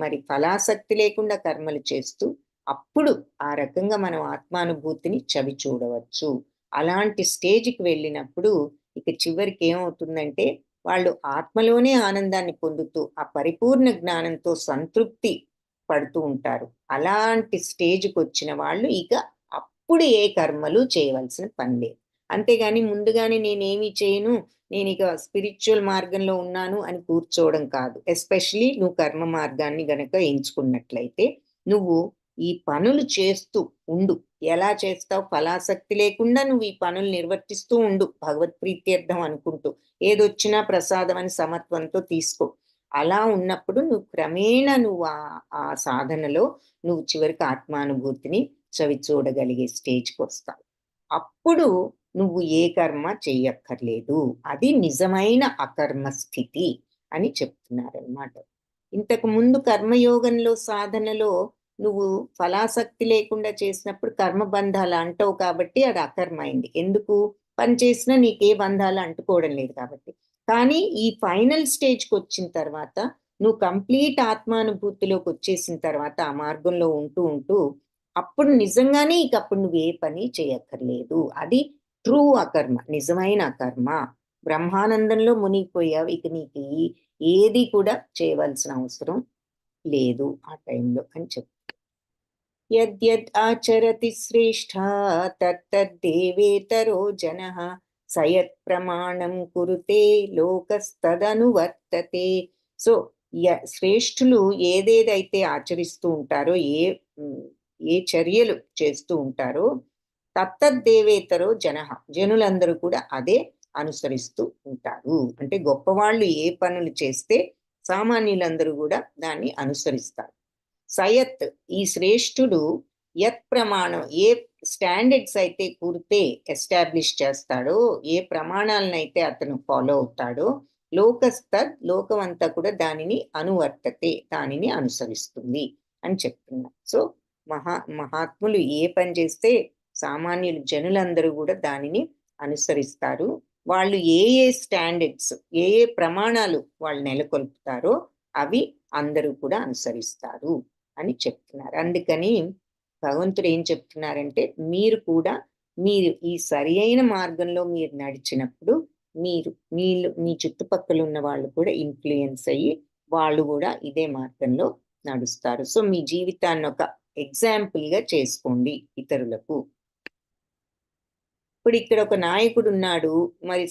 మరి ఫలాసక్తి లేకుండా కర్మలు చేస్తూ అప్పుడు ఆ రకంగా మనం ఆత్మానుభూతిని చవి చూడవచ్చు. అలాంటి స్టేజ్కి వెళ్ళినప్పుడు ఇక చివరికి ఏమవుతుందంటే వాళ్ళు ఆత్మలోనే ఆనందాన్ని పొందుతూ ఆ పరిపూర్ణ జ్ఞానంతో సంతృప్తి పడుతూ ఉంటారు. అలాంటి స్టేజ్కి వచ్చిన వాళ్ళు ఇక అప్పుడు ఏ కర్మలు చేయవలసిన పని లేదు. అంతేగాని ముందుగానే నేనేమి చేయను, నేను ఇక స్పిరిచువల్ మార్గంలో ఉన్నాను అని కూర్చోవడం కాదు. ఎస్పెషలీ నువ్వు కర్మ మార్గాన్ని గనక ఎంచుకున్నట్లయితే నువ్వు ఈ పనులు చేస్తూ ఉండు. ఎలా చేస్తావు? ఫలాసక్తి లేకుండా నువ్వు ఈ పనులు నిర్వర్తిస్తూ ఉండు, భగవత్ ప్రీత్యర్థం అనుకుంటూ. ఏదొచ్చినా ప్రసాదం అని సమత్వంతో తీసుకో. అలా ఉన్నప్పుడు నువ్వు క్రమేణా నువ్వు ఆ సాధనలో నువ్వు చివరికి ఆత్మానుభూతిని చవి చూడగలిగే స్టేజ్కి వస్తావు. అప్పుడు నువ్వు ఏ కర్మ చెయ్యక్కర్లేదు. అది నిజమైన అకర్మ స్థితి అని చెప్తున్నారన్నమాట. ఇంతకు ముందు కర్మయోగంలో సాధనలో నువ్వు ఫలాసక్తి లేకుండా చేసినప్పుడు కర్మబంధాలు అంటావు కాబట్టి అది అకర్మ అయింది. ఎందుకు? పని చేసినా నీకే బంధాలు అంటుకోవడం లేదు కాబట్టి. కానీ ఈ ఫైనల్ స్టేజ్కి వచ్చిన తర్వాత నువ్వు కంప్లీట్ ఆత్మానుభూతిలోకి వచ్చేసిన తర్వాత ఆ మార్గంలో ఉంటూ ఉంటూ అప్పుడు నిజంగానే ఇక అప్పుడు నువ్వు ఏ పని చేయక్కర్లేదు. అది ట్రూ అకర్మ, నిజమైన అకర్మ. బ్రహ్మానందంలో మునిగిపోయావు, ఇక నీకు ఏది కూడా చేయవలసిన అవసరం లేదు ఆ టైంలో అని చెప్పు. యద్యద్ ఆచరతి శ్రేష్ఠ తత్తద్దేవేతరో జనః సయత్ ప్రమాణం కురుతే లోకస్తదనువర్తతే. సో శ్రేష్ఠులు ఏదేదైతే ఆచరిస్తూ ఉంటారో, ఏ చర్యలు చేస్తూ ఉంటారో, తత్తద్దేవేతరో జనః, జనులందరూ కూడా అదే అనుసరిస్తూ ఉంటారు. అంటే గొప్పవాళ్ళు ఏ పనులు చేస్తే సామాన్యులందరూ కూడా దాన్ని అనుసరిస్తారు. సయత్, ఈ శ్రేష్ఠుడు యత్ ప్రమాణం, ఏ స్టాండర్డ్స్ అయితే కూర్తే ఎస్టాబ్లిష్ చేస్తాడో, ఏ ప్రమాణాలనైతే అతను ఫాలో అవుతాడో, లోకస్తద్, లోకం అంతా కూడా దానిని అనువర్తతే, దానిని అనుసరిస్తుంది అని చెప్తున్నారు. సో మహాత్ములు ఏ పని చేస్తే సామాన్యులు జనులందరూ కూడా దానిని అనుసరిస్తారు. వాళ్ళు ఏ స్టాండర్డ్స్, ఏ ప్రమాణాలు వాళ్ళు నెలకొల్పుతారో అవి అందరూ కూడా అనుసరిస్తారు అని చెప్తున్నారు. అందుకని భగవంతుడు ఏం చెప్తున్నారంటే, మీరు కూడా మీరు ఈ సరి అయిన మార్గంలో మీరు నడిచినప్పుడు మీ చుట్టుపక్కల ఉన్న వాళ్ళు కూడా ఇన్ఫ్లుయెన్స్ అయ్యి వాళ్ళు కూడా ఇదే మార్గంలో నడుస్తారు. సో మీ జీవితాన్ని ఒక ఎగ్జాంపుల్ గా చేసుకోండి ఇతరులకు. ఇప్పుడు ఇక్కడ ఒక నాయకుడు ఉన్నాడు, మరి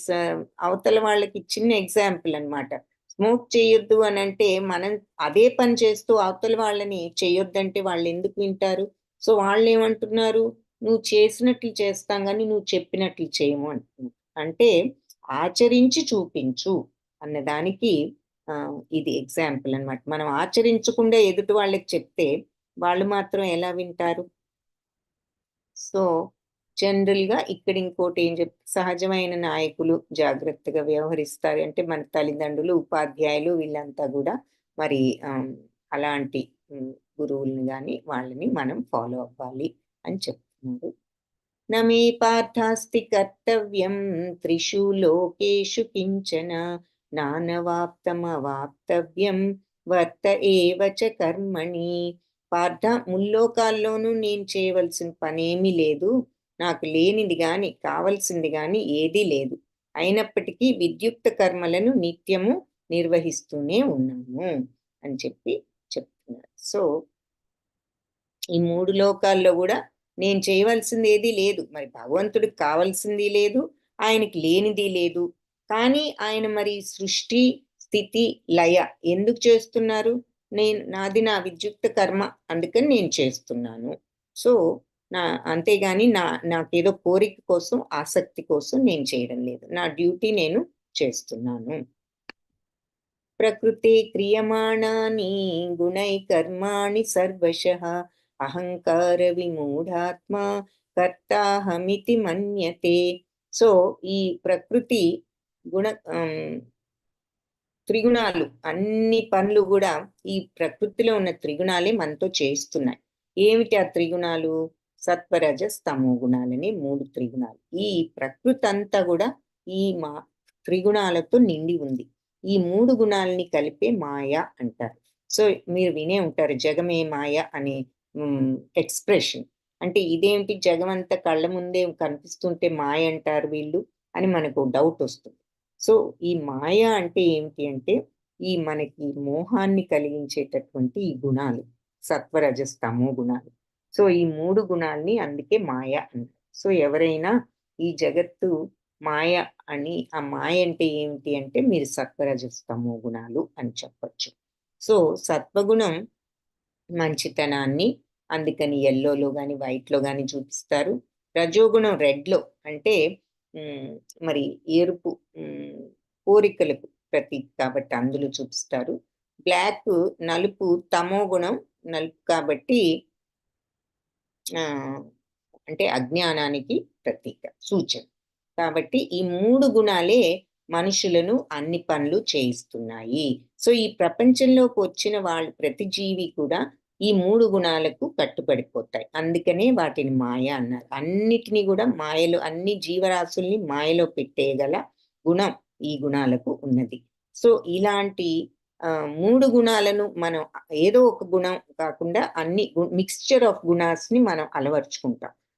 అవతల వాళ్ళకి చిన్న ఎగ్జాంపుల్ అన్నమాట. స్మోక్ చేయొద్దు అని అంటే మనం అదే పని చేస్తూ అవతల వాళ్ళని చేయొద్దంటే వాళ్ళు ఎందుకు వింటారు? సో వాళ్ళు ఏమంటున్నారు, నువ్వు చేసినట్లు చేస్తాం కానీ నువ్వు చెప్పినట్లు చేయము అంటున్నారు. అంటే ఆచరించి చూపించు అన్నదానికి ఇది ఎగ్జాంపుల్ అన్నమాట. మనం ఆచరించకుండా ఎదుటి వాళ్ళకి చెప్తే వాళ్ళు మాత్రం ఎలా వింటారు? సో జనరల్ గా ఇక్కడ ఇంకోటి ఏం సహజమైన నాయకులు జాగ్రత్తగా వ్యవహరిస్తారు అంటే మన తల్లిదండ్రులు, ఉపాధ్యాయులు వీళ్ళంతా కూడా మరి అలాంటి గురువుల్ని కానీ వాళ్ళని మనం ఫాలో అవ్వాలి అని చెప్తున్నారు. నమే పార్థాస్తి కర్తవ్యం త్రిషు లోకేషు కించన నానవాప్తమవాప్తవ్యం వర్త ఏవ చ కర్మణి. పార్థ, ముల్లోకాల్లోనూ నేను చేయవలసిన పనేమీ లేదు, నాకు లేనిది గాని కావలసింది గాని ఏదీ లేదు. అయినప్పటికీ విద్యుక్త కర్మలను నిత్యము నిర్వహిస్తూనే ఉన్నాము అని చెప్తున్నారు. సో ఈ 3 లోకాల్లో కూడా నేను చేయవలసింది ఏదీ లేదు. మరి భగవంతుడికి కావాల్సింది లేదు, ఆయనకి లేనిది లేదు. కానీ ఆయన మరి సృష్టి, స్థితి, లయ ఎందుకు చేస్తున్నారు? నాది నా విద్యుక్త కర్మ, అందుకని నేను చేస్తున్నాను. సో అంతేగాని నాకేదో కోరిక కోసం, ఆసక్తి కోసం నేను చేయడం లేదు. నా డ్యూటీ నేను చేస్తున్నాను. ప్రకృతే క్రియమాణాని గుణై కర్మాణి సర్వశః అహంకార విమూఢాత్మ కర్తాహమితి మన్యతే. సో ఈ ప్రకృతి త్రిగుణాలు, అన్ని పనులు కూడా ఈ ప్రకృతిలో ఉన్న త్రిగుణాలే మనతో చేస్తున్నాయి. ఏమిటి ఆ త్రిగుణాలు? సత్వరజస్ తమో గుణాలని 3 త్రిగుణాలు. ఈ ప్రకృతి అంతా కూడా ఈ త్రిగుణాలతో నిండి ఉంది. ఈ 3 గుణాలని కలిపే మాయ అంటారు. సో మీరు వినే ఉంటారు జగమే మాయ అనే ఎక్స్ప్రెషన్. అంటే ఇదేంటి, జగమంతా కళ్ళ ముందే కనిపిస్తుంటే మాయ అంటారు వీళ్ళు అని మనకు డౌట్ వస్తుంది. సో ఈ మాయ అంటే ఏమిటి అంటే ఈ మనకి మోహాన్ని కలిగించేటటువంటి ఈ గుణాలు, సత్వరజస్ తమో గుణాలు. సో ఈ 3 గుణాలని అందుకే మాయ అంటారు. సో ఎవరైనా ఈ జగత్తు మాయ అని, ఆ మాయ అంటే ఏమిటి అంటే మీరు సత్వరజస్తమో గుణాలు అని చెప్పొచ్చు. సో సత్వగుణం మంచితనాన్ని, అందుకని ఎల్లోలో గాని వైట్లో గాని చూపిస్తారు. రజోగుణం రెడ్లో అంటే మరి ఎరుపు, కోరికలకు ప్రతీక కాబట్టి అందులో చూపిస్తారు. బ్లాక్ నలుపు, తమో గుణం నలుపు కాబట్టి అంటే అజ్ఞానానికి ప్రతీక, సూచన. కాబట్టి ఈ 3 గుణాలే మనుషులను అన్ని పనులు చేయిస్తున్నాయి. సో ఈ ప్రపంచంలోకి వచ్చిన వాళ్ళు ప్రతి జీవి కూడా ఈ 3 గుణాలకు కట్టుబడిపోతాయి. అందుకనే వాటిని మాయ అన్నారు. అన్నిటినీ కూడా మాయలో, అన్ని జీవరాశుల్ని మాయలో పెట్టేయగల గుణం ఈ గుణాలకు ఉన్నది. సో ఇలాంటి 3 గుణాలను మనం ఏదో ఒక గుణం కాకుండా అన్ని మిక్స్చర్ ఆఫ్ గుణాస్ని మనం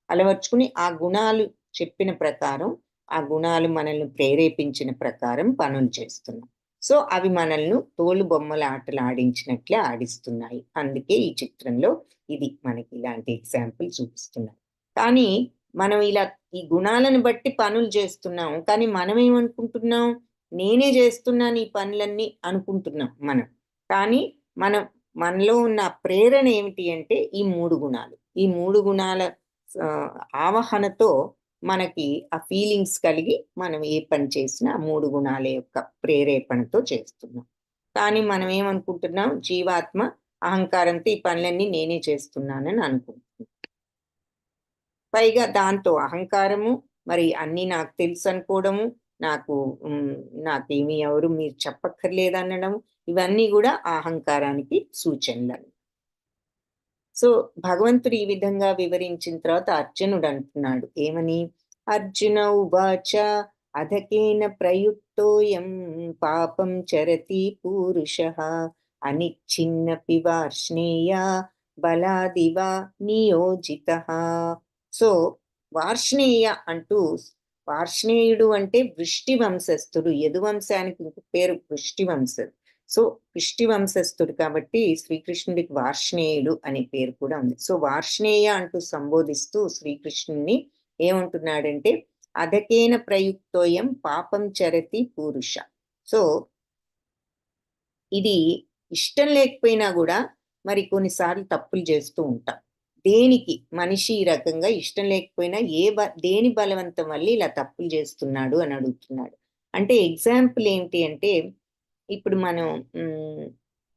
అలవర్చుకుని ఆ గుణాలు చెప్పిన ప్రకారం, ఆ గుణాలు మనల్ని ప్రేరేపించిన ప్రకారం పనులు చేస్తున్నాం. సో అవి మనల్ని తోలు బొమ్మల ఆటలు ఆడించినట్లే ఆడిస్తున్నాయి. అందుకే ఈ చిత్రంలో ఇది మనకి ఇలాంటి ఎగ్జాంపుల్ చూపిస్తున్నారు. కానీ మనం ఇలా ఈ గుణాలను బట్టి పనులు చేస్తున్నాం, కానీ మనం ఏమనుకుంటున్నాం, నేనే చేస్తున్నాను ఈ పనులన్నీ అనుకుంటున్నాం మనం. కానీ మనలో ఉన్న ప్రేరణ ఏమిటి అంటే ఈ 3 గుణాలు. ఈ 3 గుణాల ఆవహనతో మనకి ఆ ఫీలింగ్స్ కలిగి మనం ఏ పని చేసినా 3 గుణాల యొక్క ప్రేరేపణతో చేస్తున్నాం. కానీ మనం ఏమనుకుంటున్నాం, జీవాత్మ అహంకారంతో ఈ పనులన్నీ నేనే చేస్తున్నానని అనుకుంటున్నాం. పైగా దాంతో అహంకారము, మరి అన్నీ నాకు తెలుసు అనుకోవడము, నాకేమి ఎవరు మీరు చెప్పక్కర్లేదు అనడం, ఇవన్నీ కూడా అహంకారానికి సూచనలు. సో భగవంతుడు ఈ విధంగా వివరించిన తర్వాత అర్జునుడు అంటున్నాడు ఏమని, అర్జున ఉవాచ అధకేన ప్రయుక్తోయం పాపం చరతి పూరుషః అనిచ్ఛిన్నపి వార్ష్ణేయ బలాదివా నియోజితః. సో వార్ష్ణేయ అంటూ, వార్ష్ణేయుడు అంటే వృష్టి వంశస్థుడు, యదువంశానికి ఇంకొక పేరు వృష్టి వంశం. సో వృష్టి వంశస్థుడు కాబట్టి శ్రీకృష్ణుడికి వార్ష్ణేయుడు అనే పేరు కూడా ఉంది. సో వార్ష్ణేయ అంటూ సంబోధిస్తూ శ్రీకృష్ణుని ఏమంటున్నాడంటే అధకేన ప్రయుక్తోయం పాపం చరతి పూరుష. సో ఇది ఇష్టం లేకపోయినా కూడా మరి కొన్నిసార్లు తప్పులు చేస్తూ ఉంటాం. దేనికి మనిషి ఈ రకంగా ఇష్టం లేకపోయినా దేని బలవంతం వల్ల ఇలా తప్పులు చేస్తున్నాడు అని అడుగుతున్నాడు. అంటే ఎగ్జాంపుల్ ఏంటి అంటే, ఇప్పుడు మనం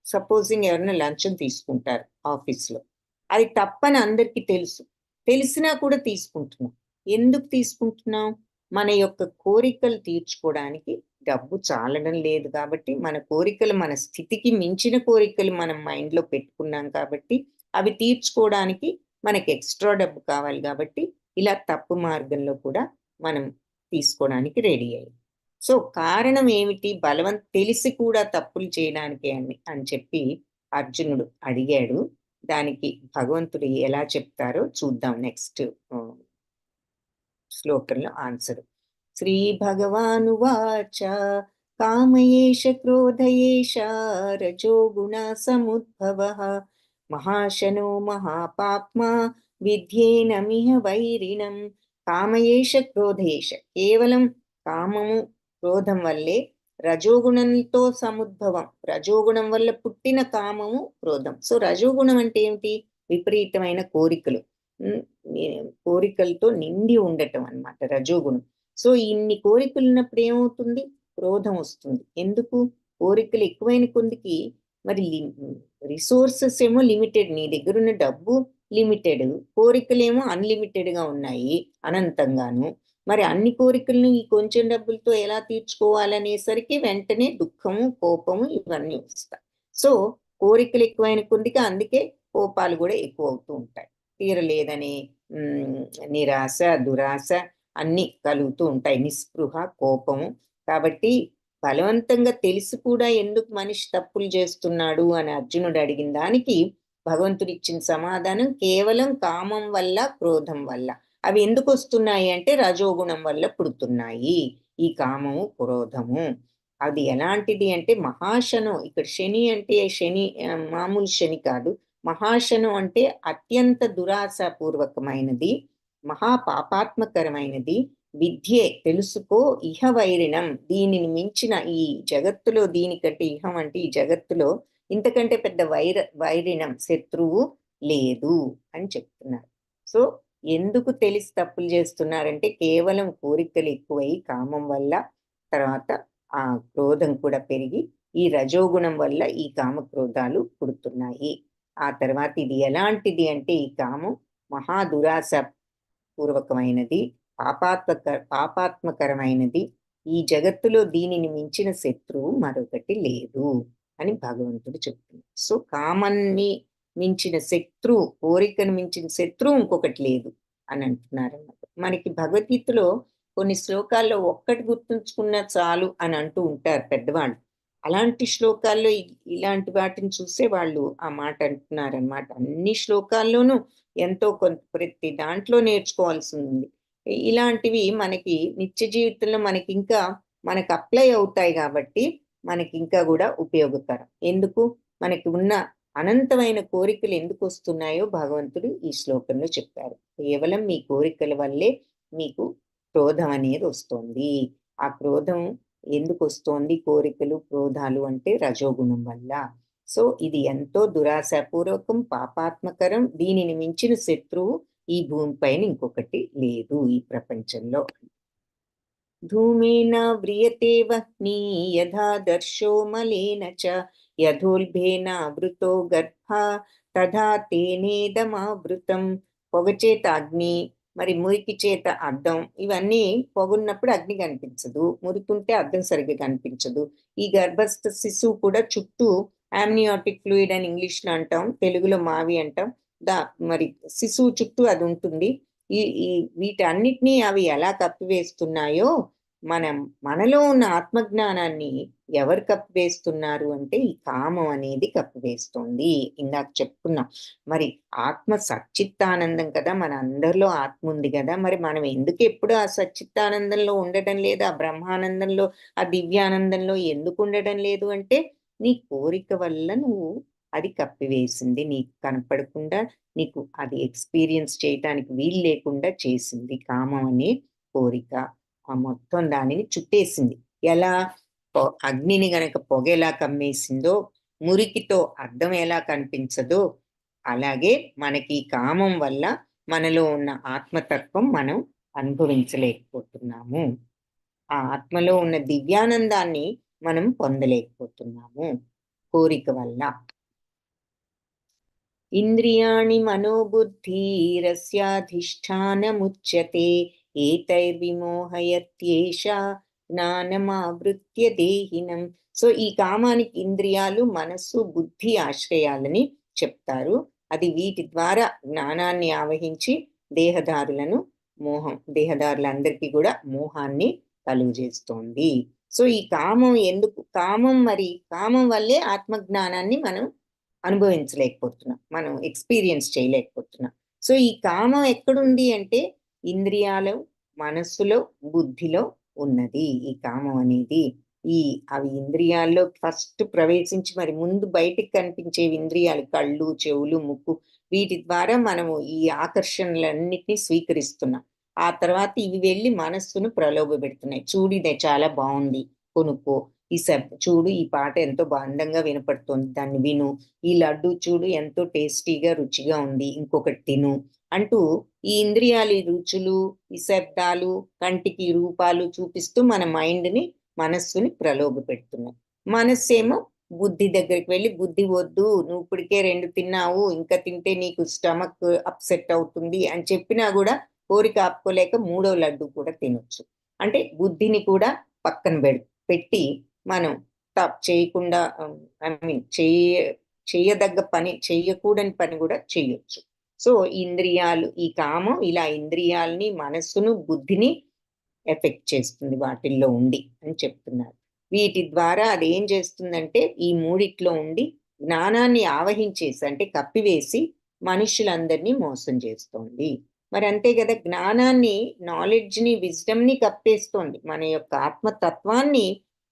సపోజింగ్ ఎవరైనా లంచం తీసుకుంటారు ఆఫీస్లో, అది తప్పని అందరికీ తెలిసినా కూడా తీసుకుంటున్నాం. ఎందుకు తీసుకుంటున్నాం? మన యొక్క కోరికలు తీర్చుకోవడానికి డబ్బు చాలడం లేదు కాబట్టి, మన కోరికలు, మన స్థితికి మించిన కోరికలు మనం మైండ్లో పెట్టుకున్నాం కాబట్టి, అవి తీర్చుకోవడానికి మనకి ఎక్స్ట్రా డబ్బు కావాలి కాబట్టి ఇలా తప్పు మార్గంలో కూడా మనం తీసుకోవడానికి రెడీ అయ్యాం. సో కారణం ఏమిటి? తెలిసి కూడా తప్పులు చేయడానికి అని చెప్పి అర్జునుడు అడిగాడు. దానికి భగవంతుడు ఎలా చెప్తారో చూద్దాం నెక్స్ట్ శ్లోకంలో ఆన్సర్. శ్రీ భగవానువాచ కామయేష క్రోధయేష రజోగుణ సముద్భవః మహాశనో మహాపాప్మా విద్యేనమిహ వైరిణం. కామయేష క్రోధయేష, కేవలం కామము క్రోధం వల్లే రజోగుణంతో సముద్భవం, రజోగుణం వల్ల పుట్టిన కామము క్రోధం. సో రజోగుణం అంటే ఏమిటి? విపరీతమైన కోరికలతో నిండి ఉండటం అన్నమాట రజోగుణం. సో ఇన్ని కోరికలు ఉన్నప్పుడు ఏమవుతుంది? క్రోధం వస్తుంది. ఎందుకు? కోరికలు ఎక్కువైన కొద్దికి మరి రిసోర్సెస్ ఏమో లిమిటెడ్, నీ దగ్గర ఉన్న డబ్బు లిమిటెడ్, కోరికలేమో అన్లిమిటెడ్ గా ఉన్నాయి అనంతంగాను. మరి అన్ని కోరికలను ఈ కొంచెం డబ్బులతో ఎలా తీర్చుకోవాలనేసరికి వెంటనే దుఃఖము, కోపము ఇవన్నీ వస్తాయి. సో కోరికలు ఎక్కువైన కొద్దిగా అందుకే కోపాలు కూడా ఎక్కువ అవుతూ ఉంటాయి. తీరలేదని నిరాశ, దురాశ అన్ని కలుగుతూ ఉంటాయి, నిస్పృహ, కోపము. కాబట్టి బలవంతంగా తెలిసి కూడా ఎందుకు మనిషి తప్పులు చేస్తున్నాడు అని అర్జునుడు అడిగిన దానికి భగవంతుడు ఇచ్చిన సమాధానం కేవలం కామం వల్ల, క్రోధం వల్ల. అవి ఎందుకు వస్తున్నాయి అంటే రజోగుణం వల్ల పుడుతున్నాయి ఈ కామము, క్రోధము. అది ఎలాంటిది అంటే మహాశనం. ఇక్కడ శని అంటే శని మామూలు శని కాదు, మహాశనం అంటే అత్యంత దురాశాపూర్వకమైనది, మహాపాపాత్మకరమైనది, విద్యే తెలుసుకో ఇహ వైరిణం, దీనిని మించిన ఈ జగత్తులో, దీనికంటే ఇహం అంటే ఈ జగత్తులో ఇంతకంటే పెద్ద వైరిణం శత్రువు లేదు అని చెప్తున్నారు. సో ఎందుకు తెలిసి తప్పులు చేస్తున్నారంటే కేవలం కోరికలు ఎక్కువై కామం వల్ల, తర్వాత ఆ క్రోధం కూడా పెరిగి ఈ రజోగుణం వల్ల ఈ కామక్రోధాలు పుడుతున్నాయి. ఆ తర్వాత ఇది ఎలాంటిది అంటే ఈ కామం మహా దురాశ పూర్వకమైనది, పాపాత్మకరమైనది. ఈ జగత్తులో దీనిని మించిన శత్రువు మరొకటి లేదు అని భగవంతుడు చెప్తున్నాడు. సో కామాన్ని మించిన శత్రువు, కోరికను మించిన శత్రువు ఇంకొకటి లేదు అని అంటున్నారు అన్నమాట. మనకి భగవద్గీతలో కొన్ని శ్లోకాల్లో ఒక్కటి గుర్తుంచుకున్న చాలు అని అంటూ ఉంటారు పెద్దవాళ్ళు. అలాంటి శ్లోకాల్లో ఇలాంటి వాటిని చూసే వాళ్ళు ఆ మాట అంటున్నారనమాట. అన్ని శ్లోకాల్లోనూ ఎంతో కొంత ప్రతి దాంట్లో నేర్చుకోవాల్సి ఉంది. ఇలాంటివి మనకి నిత్య జీవితంలో మనకు అప్లై అవుతాయి కాబట్టి మనకి ఇంకా కూడా ఉపయోగకరం. ఎందుకు? మనకి ఉన్న అనంతమైన కోరికలు ఎందుకు వస్తున్నాయో భగవంతుడు ఈ శ్లోకంలో చెప్పారు. కేవలం మీ కోరికల వల్లే మీకు క్రోధం అనేది వస్తుంది. ఆ క్రోధం ఎందుకు వస్తోంది? కోరికలు క్రోధాలు అంటే రజోగుణం వల్ల. సో ఇది ఎంతో దురాశాపూర్వకం, పాపాత్మకరం. దీనిని మించిన శత్రువు ఈ భూమిపైన ఇంకొకటి లేదు ఈ ప్రపంచంలో. ధూమేన వ్రియతే వహ్ని యథా దర్శో మలేన చ యథోల్భేన వృతో గర్భ తథా తేనేదమావృతం. పొగ చేత అగ్ని, మరి మురికి చేత అద్దం, ఇవన్నీ పొగున్నప్పుడు అగ్ని కనిపించదు, మురికుంటే అద్దం సరిగ్గా కనిపించదు. ఈ గర్భస్థ శిశువు కూడా చుట్టూ ఆమ్నియాటిక్ ఫ్లూయిడ్ అని ఇంగ్లీష్లో అంటాం, తెలుగులో మావి అంటాం. మరి శిశువు చుట్టూ అది ఉంటుంది. ఈ వీటన్నిటినీ అవి ఎలా కప్పివేస్తున్నాయో మనలో ఉన్న ఆత్మజ్ఞానాన్ని ఎవరు కప్పివేస్తున్నారు అంటే ఈ కామం అనేది కప్పివేస్తుంది. ఇందాక చెప్పుకున్నాం. మరి ఆత్మ సచ్చిత్తానందం కదా, మన అందరిలో ఆత్మ ఉంది కదా, మరి మనం ఎందుకు ఎప్పుడు ఆ సచ్చిత్తానందంలో ఉండటం లేదు, ఆ బ్రహ్మానందంలో, ఆ దివ్యానందంలో ఎందుకు ఉండటం లేదు అంటే నీ కోరిక వల్ల నువ్వు అది కప్పివేసింది, నీకు కనపడకుండా, నీకు అది ఎక్స్పీరియన్స్ చేయటానికి వీలు లేకుండా చేసింది. కామం అనే కోరిక ఆ మొత్తం దానిని చుట్టేసింది. ఎలా అగ్నిని గనక పొగ ఎలా కమ్మేసిందో, మురికితో అద్దం ఎలా కనిపించదో, అలాగే మనకి కామం వల్ల మనలో ఉన్న ఆత్మతత్వం మనం అనుభవించలేకపోతున్నాము. ఆ ఆత్మలో ఉన్న దివ్యానందాన్ని మనం పొందలేకపోతున్నాము కోరిక వల్ల. ఇంద్రియాణి మనోబుద్ధిరస్యాధిష్ఠానముచ్యతే ఏతైర్విమోహయత్యేష జ్ఞానమావృత్య దేహినం. సో ఈ కామానికి ఇంద్రియాలు, మనస్సు, బుద్ధి ఆశ్రయాలని చెప్తారు. అది వీటి ద్వారా జ్ఞానాన్ని ఆవహించి దేహదారులందరికీ కూడా మోహాన్ని కలుగజేస్తోంది. సో ఈ కామం ఎందుకు? కామం వల్లే ఆత్మజ్ఞానాన్ని మనం అనుభవించలేకపోతున్నాం, మనం ఎక్స్పీరియన్స్ చేయలేకపోతున్నాం. సో ఈ కామం ఎక్కడుంది అంటే ఇంద్రియాలు, మనస్సులో, బుద్ధిలో ఉన్నది ఈ కామం అనేది. అవి ఇంద్రియాల్లో ఫస్ట్ ప్రవేశించి మరి ముందు బయటికి కనిపించేవి ఇంద్రియాలు, కళ్ళు, చెవులు, ముక్కు. వీటి ద్వారా మనము ఈ ఆకర్షణలన్నిటినీ స్వీకరిస్తున్నాం. ఆ తర్వాత ఇవి వెళ్ళి మనస్సును ప్రలోభ పెడుతున్నాయి. చూడిదే చాలా బాగుంది, కొనుక్కో. చూడు ఈ పాట ఎంతో అందంగా వినపడుతోంది, దాన్ని విను. ఈ లడ్డు చూడు ఎంతో టేస్టీగా రుచిగా ఉంది, ఇంకొకటి తిను అంటూ ఈ ఇంద్రియాలు, ఈ రుచులు, ఈ శబ్దాలు, కంటికి రూపాలు చూపిస్తూ మన మైండ్ని, మనస్సుని ప్రలోభ పెడుతున్నాయి. మనస్సు ఏమో బుద్ధి దగ్గరికి వెళ్ళి, బుద్ధి వద్దు, నువ్వు ఇప్పటికే 2 తిన్నావు, ఇంకా తింటే నీకు స్టమక్ అప్సెట్ అవుతుంది అని చెప్పినా కూడా కోరిక ఆపుకోలేక 3వ లడ్డు కూడా తినొచ్చు. అంటే బుద్ధిని కూడా పక్కన పెట్టి మనం చేయకుండా, చేయదగ్గ పని, చేయకూడని పని కూడా చేయొచ్చు. సో ఇంద్రియాలు, ఈ కామం ఇలా ఇంద్రియాలని, మనస్సును, బుద్ధిని ఎఫెక్ట్ చేస్తుంది వాటిల్లో ఉండి అని చెప్తున్నారు. వీటి ద్వారా అదేం చేస్తుందంటే ఈ మూడిట్లో ఉండి జ్ఞానాన్ని ఆవహించేసి, అంటే కప్పివేసి మనుషులందరినీ మోసం చేస్తోంది. మరి అంతే కదా, జ్ఞానాన్ని, నాలెడ్జ్ని, విజ్డమ్ని కప్పేస్తోంది, మన యొక్క ఆత్మతత్వాన్ని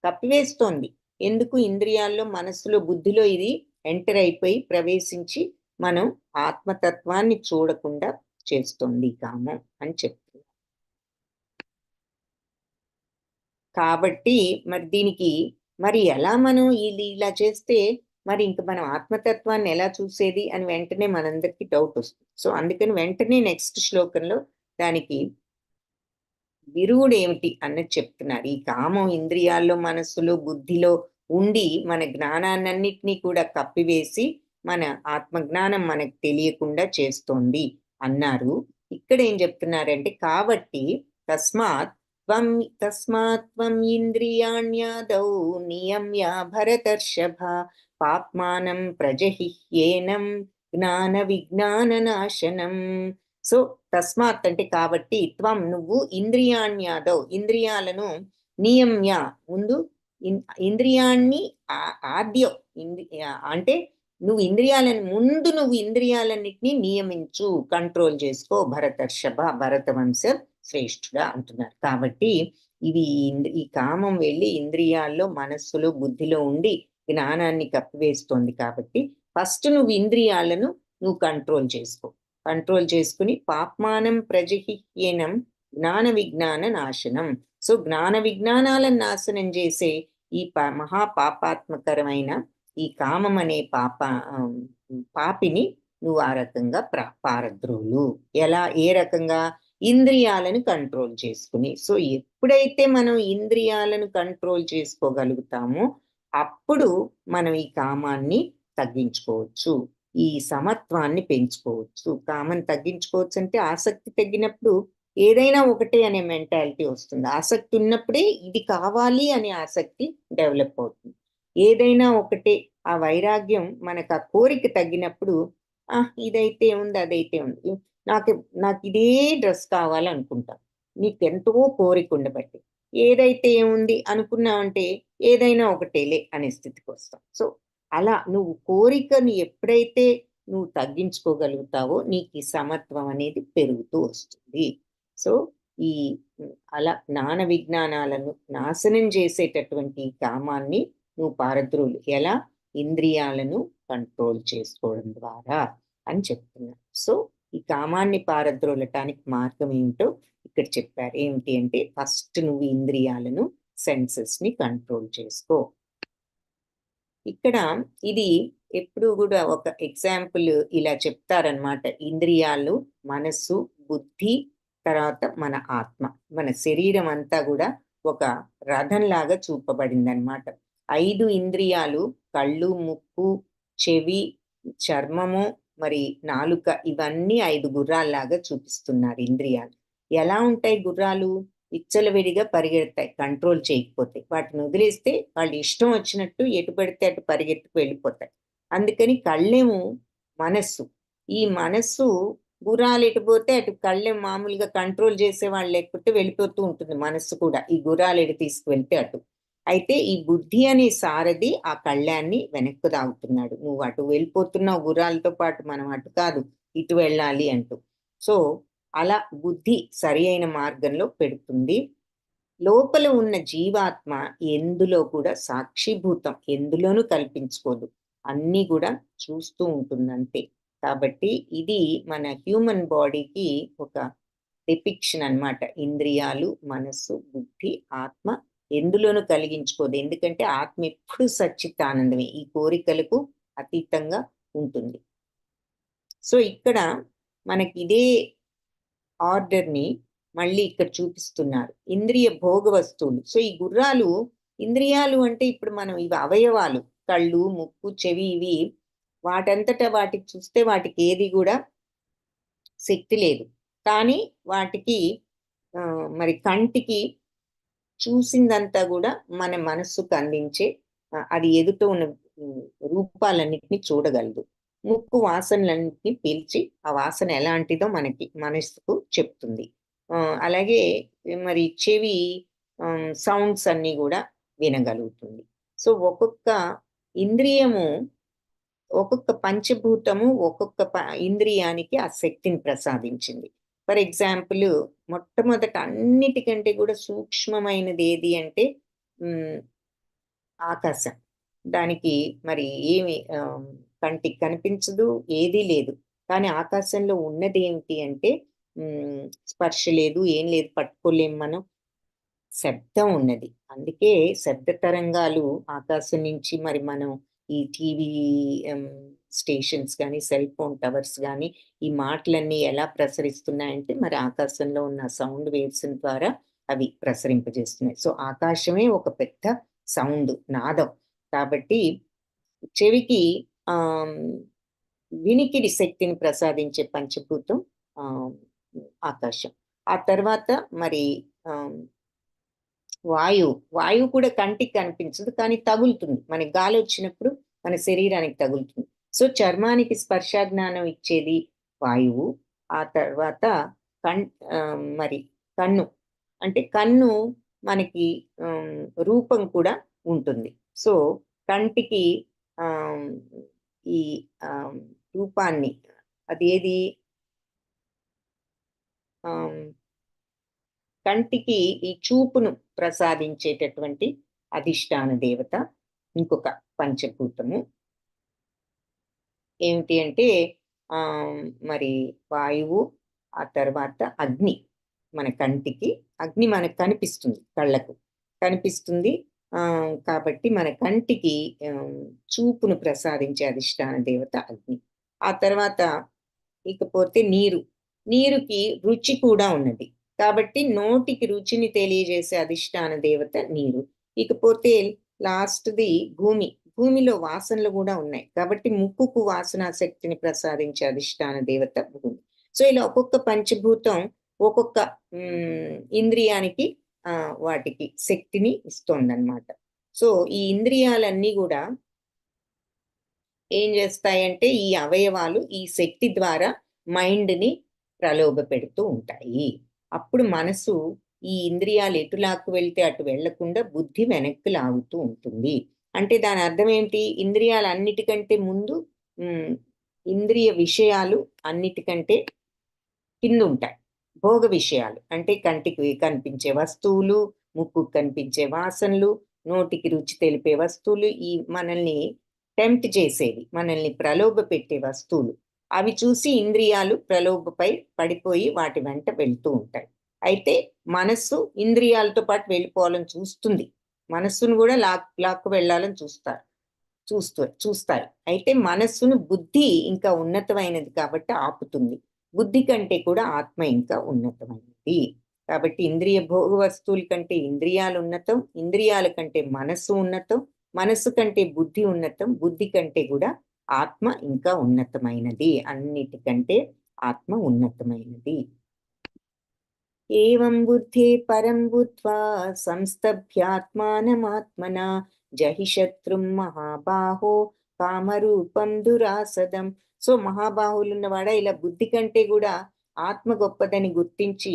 కప్పివేస్తోంది. ఎందుకు? ఇంద్రియాల్లో, మనస్సులో, బుద్ధిలో ఇది ఎంటర్ అయిపోయి ప్రవేశించి మనం ఆత్మతత్వాన్ని చూడకుండా చేస్తోంది కామం అని చెప్తుంది. కాబట్టి మరి దీనికి మరి ఎలా మనం ఇది ఇలా చేస్తే మరి ఇంక మనం ఆత్మతత్వాన్ని ఎలా చూసేది అని వెంటనే మనందరికీ డౌట్ వస్తుంది. సో అందుకని వెంటనే నెక్స్ట్ శ్లోకంలో దానికి విరుగుడు ఏమిటి అన్నది చెప్తున్నారు. ఈ కామం ఇంద్రియాల్లో, మనస్సులో, బుద్ధిలో ఉండి మన జ్ఞానాన్నిటినీ కూడా కప్పివేసి మన ఆత్మజ్ఞానం మనకు తెలియకుండా చేస్తోంది అన్నారు. ఇక్కడ ఏం చెప్తున్నారంటే కాబట్టి తస్మాత్ త్వం ఇంద్రియాణ్యాదౌ నియమ్య భరతర్షభ పాప్మానం ప్రజహిహ్యేనం జ్ఞాన విజ్ఞాన నాశనం. సో తస్మాత్ అంటే కాబట్టి నువ్వు ఇంద్రియాణ్యాదౌ ఇంద్రియాలను నియమ్య ముందు ఇంద్రియాన్ని ఆద్యం అంటే నువ్వు ఇంద్రియాలన్నిటినీ నియమించు, కంట్రోల్ చేసుకో భరతర్షభ, భరతవంశ శ్రేష్ఠుడా అంటున్నారు. కాబట్టి ఈ కామం వెళ్ళి ఇంద్రియాల్లో, మనస్సులో, బుద్ధిలో ఉండి జ్ఞానాన్ని కప్పివేస్తోంది. కాబట్టి ఫస్ట్ నువ్వు ఇంద్రియాలను కంట్రోల్ చేసుకో. కంట్రోల్ చేసుకుని పాప్మానం ప్రజహిహ్యేనం జ్ఞాన విజ్ఞాన నాశనం. సో జ్ఞాన విజ్ఞానాలను నాశనం చేసే ఈ మహాపాపాత్మకరమైన ఈ కామం అనే పాపిని నువ్వు ఆ రకంగా పారద్రోలు. ఎలా, ఏ రకంగా? ఇంద్రియాలను కంట్రోల్ చేసుకుని. సో ఎప్పుడైతే మనం ఇంద్రియాలను కంట్రోల్ చేసుకోగలుగుతామో అప్పుడు మనం ఈ కామాన్ని తగ్గించుకోవచ్చు, ఈ సమత్వాన్ని పెంచుకోవచ్చు. కామం తగ్గించుకోవచ్చు అంటే ఆసక్తి తగ్గినప్పుడు ఏదైనా ఒకటే అనే మెంటాలిటీ వస్తుంది. ఆసక్తి ఉన్నప్పుడే ఇది కావాలి అనే ఆసక్తి డెవలప్ అవుతుంది. ఏదైనా ఒకటే, ఆ వైరాగ్యం మనకు ఆ కోరిక తగ్గినప్పుడు ఇదైతే ఉంది, అదైతే ఉంది, నాకు ఇదే డ్రెస్ కావాలనుకుంటాం. నీకు ఎంతో కోరిక ఉండబట్టి ఏదైతే ఏముంది అనుకున్నావంటే ఏదైనా ఒకటేలే అనే స్థితికి వస్తాం. సో అలా నువ్వు కోరికని ఎప్పుడైతే నువ్వు తగ్గించుకోగలుగుతావో నీకు ఈ సమత్వం అనేది పెరుగుతూ వస్తుంది. సో అలా జ్ఞాన విజ్ఞానాలను నాశనం చేసేటటువంటి కామాన్ని నువ్వు పారద్రోలు. ఎలా? ఇంద్రియాలను కంట్రోల్ చేసుకోవడం ద్వారా అని చెప్తున్నారు. సో ఈ కామాన్ని పారద్రోలటానికి మార్గం ఏమిటో ఇక్కడ చెప్పారు. ఏమిటి అంటే ఫస్ట్ నువ్వు ఇంద్రియాలను, సెన్సెస్ ని కంట్రోల్ చేసుకో. ఇక్కడ ఇది ఎప్పుడు కూడా ఒక ఎగ్జాంపుల్ ఇలా చెప్తారనమాట. ఇంద్రియాలు, మనస్సు, బుద్ధి, తర్వాత మన ఆత్మ, మన శరీరం అంతా కూడా ఒక రథంలాగా చూపబడింది అనమాట. 5 ఇంద్రియాలు, కళ్ళు, ముక్కు, చెవి, చర్మము, మరి నాలుక, ఇవన్నీ 5 గుర్రాల్లాగా చూపిస్తున్నారు ఇంద్రియాలు. ఎలా ఉంటాయి గుర్రాలు? విచ్చలవిడిగా పరిగెడతాయి కంట్రోల్ చేయకపోతే. వాటిని వదిలేస్తే వాళ్ళు ఇష్టం వచ్చినట్టు ఎటు పడితే అటు పరిగెత్తుకు వెళ్ళిపోతాయి. అందుకని కళ్ళేమో మనస్సు. ఈ మనస్సు గుర్రాలు ఎటుపోతే అటు కళ్ళెం మామూలుగా కంట్రోల్ చేసే వాళ్ళు లేకపోతే వెళ్ళిపోతూ ఉంటుంది మనస్సు కూడా, ఈ గుర్రాలు ఎటు తీసుకువెళ్తే అటు. అయితే ఈ బుద్ధి అనే సారథి ఆ కళ్యాన్ని వెనక్కు దాగుతున్నాడు. నువ్వు అటు వెళ్ళిపోతున్నావు గుర్రాలతో పాటు, మనం అటు కాదు ఇటు వెళ్ళాలి అంటూ. సో అలా బుద్ధి సరి అయిన మార్గంలో పెడుతుంది. లోపల ఉన్న జీవాత్మ ఎందులో కూడా సాక్షిభూతం, ఎందులోనూ కల్పించుకోదు, అన్నీ కూడా చూస్తూ ఉంటుంది అంతే. కాబట్టి ఇది మన హ్యూమన్ బాడీకి ఒక డిపిక్షన్ అన్నమాట. ఇంద్రియాలు, మనస్సు, బుద్ధి, ఆత్మ ఎందులోనూ కలిగించుకోదు. ఎందుకంటే ఆత్మ ఎప్పుడు సచ్చితానందమే, ఈ కోరికలకు అతీతంగా ఉంటుంది. సో ఇక్కడ మనకి ఇదే ఆర్డర్ని మళ్ళీ ఇక్కడ చూపిస్తున్నారు. ఇంద్రియ భోగ వస్తువులు. సో ఈ గుర్రాలు, ఇంద్రియాలు అంటే ఇప్పుడు మనం ఇవి అవయవాలు, కళ్ళు, ముక్కు, చెవి, ఇవి వాటంతటా వాటికి చూస్తే వాటికి ఏది కూడా శక్తి లేదు. కానీ వాటికి మరి కంటికి చూసిందంతా కూడా మన మనస్సుకు అందించే అది ఎదుట ఉన్న రూపాలన్నిటిని చూడగలదు. ముక్కు వాసనలన్నింటినీ పీల్చి ఆ వాసన ఎలాంటిదో మనస్సుకు చెప్తుంది. అలాగే మరి చెవి సౌండ్స్ అన్నీ కూడా వినగలుగుతుంది. సో ఒక్కొక్క ఇంద్రియము, ఒక్కొక్క పంచభూతము ఒక్కొక్క ఇంద్రియానికి ఆ శక్తిని ప్రసాదించింది. ఫర్ ఎగ్జాంపుల్ మొట్టమొదట అన్నిటికంటే కూడా సూక్ష్మమైనది ఏది అంటే ఆకాశం. దానికి మరి ఏమి కంటికి కనిపించదు, ఏదీ లేదు. కానీ ఆకాశంలో ఉన్నది ఏమిటి అంటే స్పర్శ లేదు, ఏం లేదు, పట్టుకోలేం మనం. శబ్దం ఉన్నది. అందుకే శబ్ద తరంగాలు ఆకాశం నుంచి మరి మనం ఈ టీవీ స్టేషన్స్ కానీ, సెల్ ఫోన్ టవర్స్ కానీ ఈ మాటలన్నీ ఎలా ప్రసరిస్తున్నాయంటే మరి ఆకాశంలో ఉన్న సౌండ్ వేవ్స్ ద్వారా అవి ప్రసరింపజేస్తున్నాయి. సో ఆకాశమే ఒక పెద్ద సౌండ్, నాదం. కాబట్టి చెవికి వినికిడి శక్తిని ప్రసాదించే పంచభూతం ఆకాశం. ఆ తర్వాత మరి వాయువు కూడా కంటికి కనిపించదు, కానీ తగులుతుంది. మనకి గాలి వచ్చినప్పుడు మన శరీరానికి తగులుతుంది. సో చర్మానికి స్పర్శాజ్ఞానం ఇచ్చేది వాయువు. ఆ తర్వాత మరి కన్ను, అంటే కన్ను మనకి రూపం కూడా ఉంటుంది. సో కంటికి ఈ రూపాన్ని, అదేది కంటికి ఈ చూపును ప్రసాదించేటటువంటి అధిష్టాన దేవత ఇంకొక పంచభూతము ఏమిటి అంటే మరి వాయువు, ఆ తర్వాత అగ్ని. మన కంటికి అగ్ని మనకు కనిపిస్తుంది, కళ్ళకు కనిపిస్తుంది. కాబట్టి మన కంటికి చూపును ప్రసాదించే అధిష్టాన దేవత అగ్ని. ఆ తర్వాత ఇకపోతే నీరుకి రుచి కూడా ఉన్నది, కాబట్టి నోటికి రుచిని తెలియజేసే అధిష్టాన దేవత నీరు. ఇకపోతే లాస్ట్ది భూమిలో వాసనలు కూడా ఉన్నాయి, కాబట్టి ముక్కుకు వాసనా శక్తిని ప్రసాదించే అధిష్టాన దేవత భూమి. సో ఇలా ఒక్కొక్క పంచభూతం ఒక్కొక్క ఇంద్రియానికి వాటికి శక్తిని ఇస్తోందన్నమాట. సో ఈ ఇంద్రియాలన్నీ కూడా ఏం చేస్తాయంటే ఈ అవయవాలు ఈ శక్తి ద్వారా మైండ్ని ప్రలోభ పెడుతూ ఉంటాయి. అప్పుడు మనసు ఈ ఇంద్రియాలు ఎటు లాక్కు వెళ్తే అటు వెళ్లకుండా బుద్ధి వెనక్కి లాగుతూ ఉంటుంది. అంటే దాని అర్థం ఏంటి? ఇంద్రియాలు అన్నిటికంటే ముందు ఇంద్రియ విషయాలు అన్నిటికంటే కింద ఉంటాయి. భోగ విషయాలు అంటే కంటికి కనిపించే వస్తువులు, ముక్కుకు కనిపించే వాసనలు, నోటికి రుచి తెలిపే వస్తువులు, ఈ మనల్ని టెంప్ట్ చేసేవి, మనల్ని ప్రలోభ పెట్టే వస్తువులు, అవి చూసి ఇంద్రియాలు ప్రలోభపై పడిపోయి వాటి వెంట వెళ్తూ ఉంటాయి. అయితే మనస్సు ఇంద్రియాలతో పాటు వెళ్ళిపోవాలని చూస్తుంది, మనస్సును కూడా లాక్కు వెళ్ళాలని చూస్తారు. అయితే మనస్సును బుద్ధి ఇంకా ఉన్నతమైనది కాబట్టి ఆపుతుంది. బుద్ధి కంటే కూడా ఆత్మ ఇంకా ఉన్నతమైనది. కాబట్టి ఇంద్రియ భోగ వస్తువుల కంటే ఇంద్రియాలు ఉన్నతం, ఇంద్రియాల కంటే మనస్సు ఉన్నతం, మనస్సు కంటే బుద్ధి ఉన్నతం, బుద్ధి కంటే కూడా ఆత్మ ఇంకా ఉన్నతమైనది. అన్నిటికంటే ఆత్మ ఉన్నతమైనది. ఏవం బుద్ధే పరం బుద్ధ్వా సంస్తభ్యాత్మానమాత్మనా జహి శత్రుం మహాబాహో కామరూపం దురాసదం. సో మహాబాహులున్నవాడ ఇలా బుద్ధి కంటే కూడా ఆత్మ గొప్పదని గుర్తించి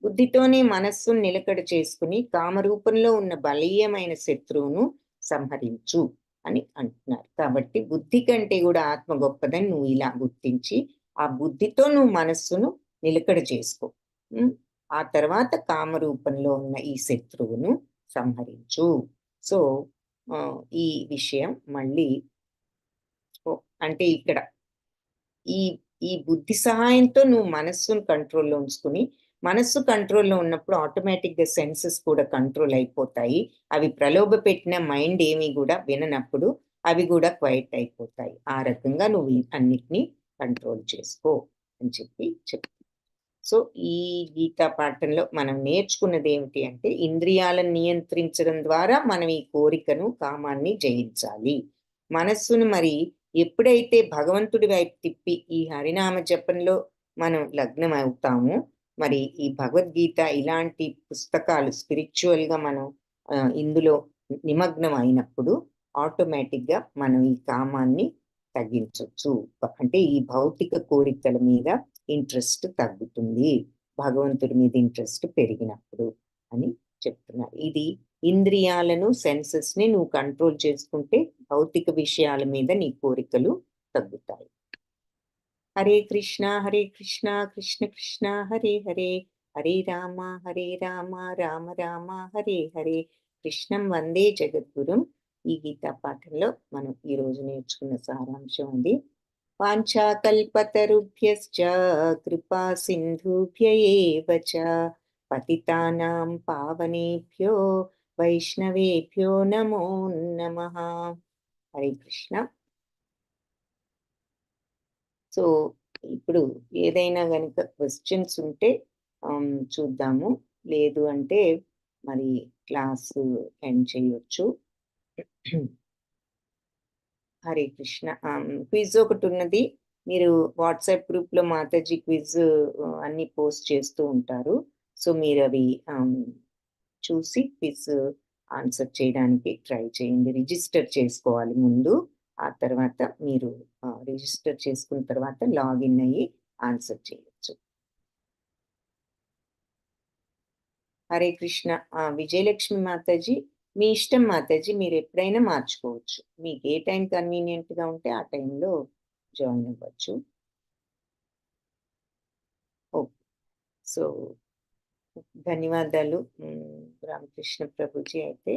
బుద్ధితోనే మనస్సును నిలకడ చేసుకుని కామరూపంలో ఉన్న బలీయమైన శత్రువును సంహరించు అని అంటున్నారు. కాబట్టి బుద్ధి కంటే కూడా ఆత్మ గొప్పదని నువ్వు ఇలా గుర్తించి ఆ బుద్ధితో నువ్వు మనస్సును నిలకడ చేసుకో. ఆ తర్వాత కామరూపంలో ఉన్న ఈ శత్రువును సంహరించు. సో ఈ విషయం మళ్ళీ అంటే ఇక్కడ ఈ బుద్ధి సహాయంతో నువ్వు మనస్సును కంట్రోల్లో ఉంచుకుని, మనస్సు కంట్రోల్లో ఉన్నప్పుడు ఆటోమేటిక్గా సెన్సెస్ కూడా కంట్రోల్ అయిపోతాయి. అవి ప్రలోభ పెట్టిన మైండ్ ఏమీ కూడా విననప్పుడు అవి కూడా క్వైట్ అయిపోతాయి. ఆ రకంగా నువ్వు అన్నిటినీ కంట్రోల్ చేసుకో అని చెప్తాను. సో ఈ గీతా పాఠంలో మనం నేర్చుకున్నది ఏమిటి అంటే ఇంద్రియాలను నియంత్రించడం ద్వారా మనం ఈ కోరికను, కామాన్ని జయించాలి. మనస్సును మరి ఎప్పుడైతే భగవంతుడి వైపు తిప్పి ఈ హరినామ జపంలో మనం లగ్నం అవుతామో, మరి ఈ భగవద్గీత ఇలాంటి పుస్తకాలు స్పిరిచువల్గా మనం ఇందులో నిమగ్నం అయినప్పుడు ఆటోమేటిక్గా మనం ఈ కామాన్ని తగ్గించవచ్చు. అంటే ఈ భౌతిక కోరికల మీద ఇంట్రెస్ట్ తగ్గుతుంది, భగవంతుడి మీద ఇంట్రెస్ట్ పెరిగినప్పుడు అని చెప్తున్నారు. ఇది ఇంద్రియాలను, సెన్సెస్ని నువ్వు కంట్రోల్ చేసుకుంటే భౌతిక విషయాల మీద నీ కోరికలు తగ్గుతాయి. హరే కృష్ణ కృష్ణ కృష్ణ హరే హరే, హరే రామ రామ రామ హరే హరే. కృష్ణం వందే జగద్గురుం. ఈ గీతా పాఠంలో మనం ఈరోజు నేర్చుకున్న సారాంశం ఉంది. వాంఛాకల్పతరుభ్యశ్చ కృపా సింధుభ్య ఏవ చ పతితానాం పావనేభ్యో వైష్ణవేభ్యో నమో నమః. హరే కృష్ణ. సో ఇప్పుడు ఏదైనా గనుక క్వశ్చన్స్ ఉంటే చూద్దాము, లేదు అంటే మరి క్లాస్ ఎండ్ చేయొచ్చు. హరే కృష్ణ. క్విజ్ ఒకటి ఉన్నది, మీరు వాట్సాప్ గ్రూప్ లో మాతాజీ క్విజ్ అన్ని పోస్ట్ చేస్తూ ఉంటారు. సో మీరు అవి చూసి క్విజ్ ఆన్సర్ చేయడానికి ట్రై చేయండి. రిజిస్టర్ చేసుకోవాలి ముందు, ఆ తర్వాత మీరు రిజిస్టర్ చేసుకున్న తర్వాత లాగిన్ అయ్యి ఆన్సర్ చేయొచ్చు. హరే కృష్ణ. విజయలక్ష్మి మాతాజీ, మీ ఇష్టం మాతాజీ, మీరు ఎప్పుడైనా మార్చుకోవచ్చు. మీకు ఏ టైం కన్వీనియంట్గా ఉంటే ఆ టైంలో జాయిన్ అవ్వచ్చు. ఓకే, సో ధన్యవాదాలు రామకృష్ణ ప్రభుజీ. అయితే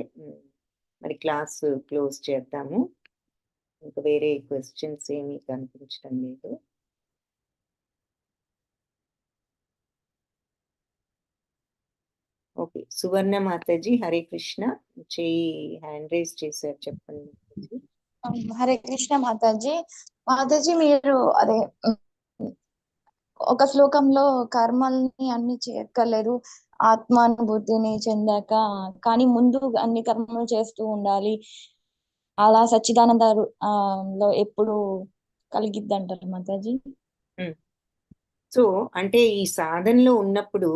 మరి క్లాస్ క్లోజ్ చేద్దాము. ఇంకా వేరే క్వశ్చన్స్ ఏమీ కనిపించడం లేదు. ఓకే, సువర్ణ మాతాజీ హరే కృష్ణ, చేయి హ్యాండ్ రైజ్ చేశారు, చెప్పండి. హరే కృష్ణ మాతాజీ. మాతాజీ మీరు అదే ఒక శ్లోకంలో కర్మల్ని అన్ని చేయక్కర్లేదు, ఆత్మానుభూతిని చెందాక కానీ ముందు అన్ని కర్మలు చేస్తూ ఉండాలి, అలా సచ్చిదానంద లో ఎప్పుడు కలిగిద్ది అంటారు మాతాజీ? సో అంటే ఈ సాధనలో ఉన్నప్పుడు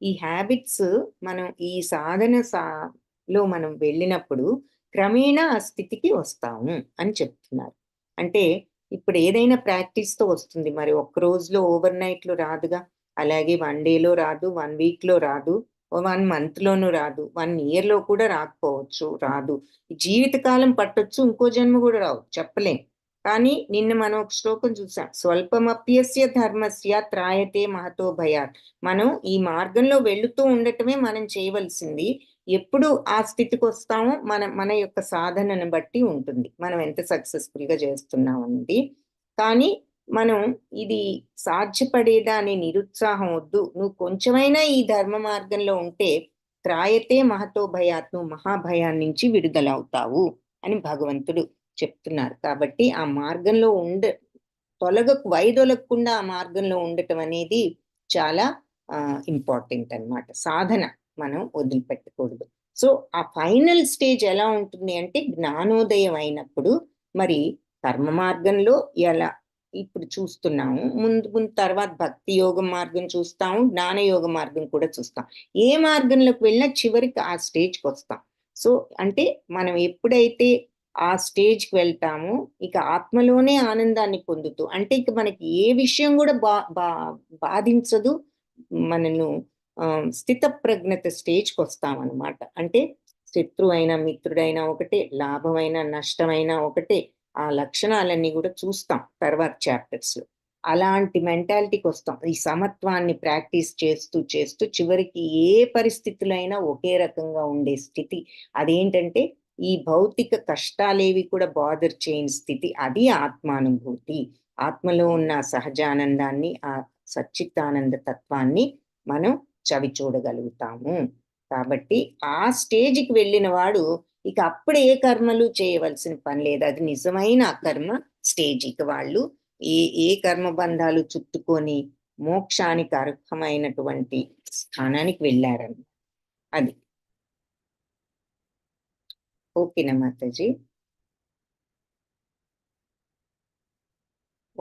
ఈ హ్యాబిట్స్ మనం ఈ సాధనలో మనం వెళ్ళినప్పుడు క్రమేణా ఆ స్థితికి వస్తాము అని చెప్తున్నారు. అంటే ఇప్పుడు ఏదైనా ప్రాక్టీస్తో వస్తుంది, మరి ఒక్క రోజులో ఓవర్ నైట్లో రాదుగా. అలాగే 1 డేలో రాదు, 1 వీక్లో రాదు, 1 మంత్లోనూ రాదు, 1 ఇయర్లో కూడా రాదు. జీవితకాలం పట్టొచ్చు, ఇంకో జన్మ కూడా రావు, చెప్పలేం. కానీ నిన్న మనం ఒక శ్లోకం చూసాం, స్వల్పమప్యస్య ధర్మస్య త్రాయతే మహతో భయాత్. మనం ఈ మార్గంలో వెళుతూ ఉండటమే మనం చేయవలసింది. ఎప్పుడు ఆ స్థితికి వస్తామో మన యొక్క సాధనను బట్టి ఉంటుంది, మనం ఎంత సక్సెస్ఫుల్గా చేస్తున్నాం అన్నది. కానీ మనం ఇది సాధ్యపడేదా అనే నిరుత్సాహం వద్దు. నువ్వు కొంచెమైనా ఈ ధర్మ మార్గంలో ఉంటే త్రాయతే మహతో భయాత్, నువ్వు మహాభయాన్ని నుంచి విడుదలవుతావు అని భగవంతుడు చెప్తున్నారు. కాబట్టి ఆ మార్గంలో వైదొలగకుండా ఆ మార్గంలో ఉండటం అనేది చాలా ఇంపార్టెంట్ అన్నమాట. సాధన మనం వదిలిపెట్టకూడదు. సో ఆ ఫైనల్ స్టేజ్ ఎలా ఉంటుంది అంటే జ్ఞానోదయం అయినప్పుడు మరి కర్మ మార్గంలో ఎలా ఇప్పుడు చూస్తున్నాము, ముందు తర్వాత భక్తి యోగ మార్గం చూస్తాము, జ్ఞానయోగ మార్గం కూడా చూస్తాం. ఏ మార్గంలోకి వెళ్ళినా చివరికి ఆ స్టేజ్కి వస్తాం. సో అంటే మనం ఎప్పుడైతే ఆ స్టేజ్కి వెళ్తాము, ఇక ఆత్మలోనే ఆనందాన్ని పొందుతూ, అంటే ఇక మనకి ఏ విషయం కూడా బాధించదు, మనను స్థితప్రజ్ఞత స్టేజ్కి వస్తామన్నమాట. అంటే శత్రువైనా మిత్రుడైనా ఒకటే, లాభమైనా నష్టమైనా ఒకటే, ఆ లక్షణాలన్నీ కూడా చూస్తాం తర్వాత చాప్టర్స్లో. అలాంటి మెంటాలిటీకి వస్తాం. ఈ సమత్వాన్ని ప్రాక్టీస్ చేస్తూ చేస్తూ చివరికి ఏ పరిస్థితులైనా ఒకే రకంగా ఉండే స్థితి. అదేంటంటే ఈ భౌతిక కష్టాలేవి కూడా బాదర్ చేయని స్థితి, అది ఆత్మానుభూతి. ఆత్మలో ఉన్న సహజానందాన్ని, ఆ సచ్చిత్తానంద తత్వాన్ని మనం చవి చూడగలుగుతాము. కాబట్టి ఆ స్టేజ్కి వెళ్ళిన వాడు ఇక అప్పుడు ఏ కర్మలు చేయవలసిన పని లేదు. అది నిజమైన అకర్మ స్టేజ్. ఇక వాళ్ళు ఏ కర్మబంధాలు చుట్టుకొని మోక్షానికి అర్హమైనటువంటి స్థానానికి వెళ్ళారని. అది ఓకేనా మాతాజీ?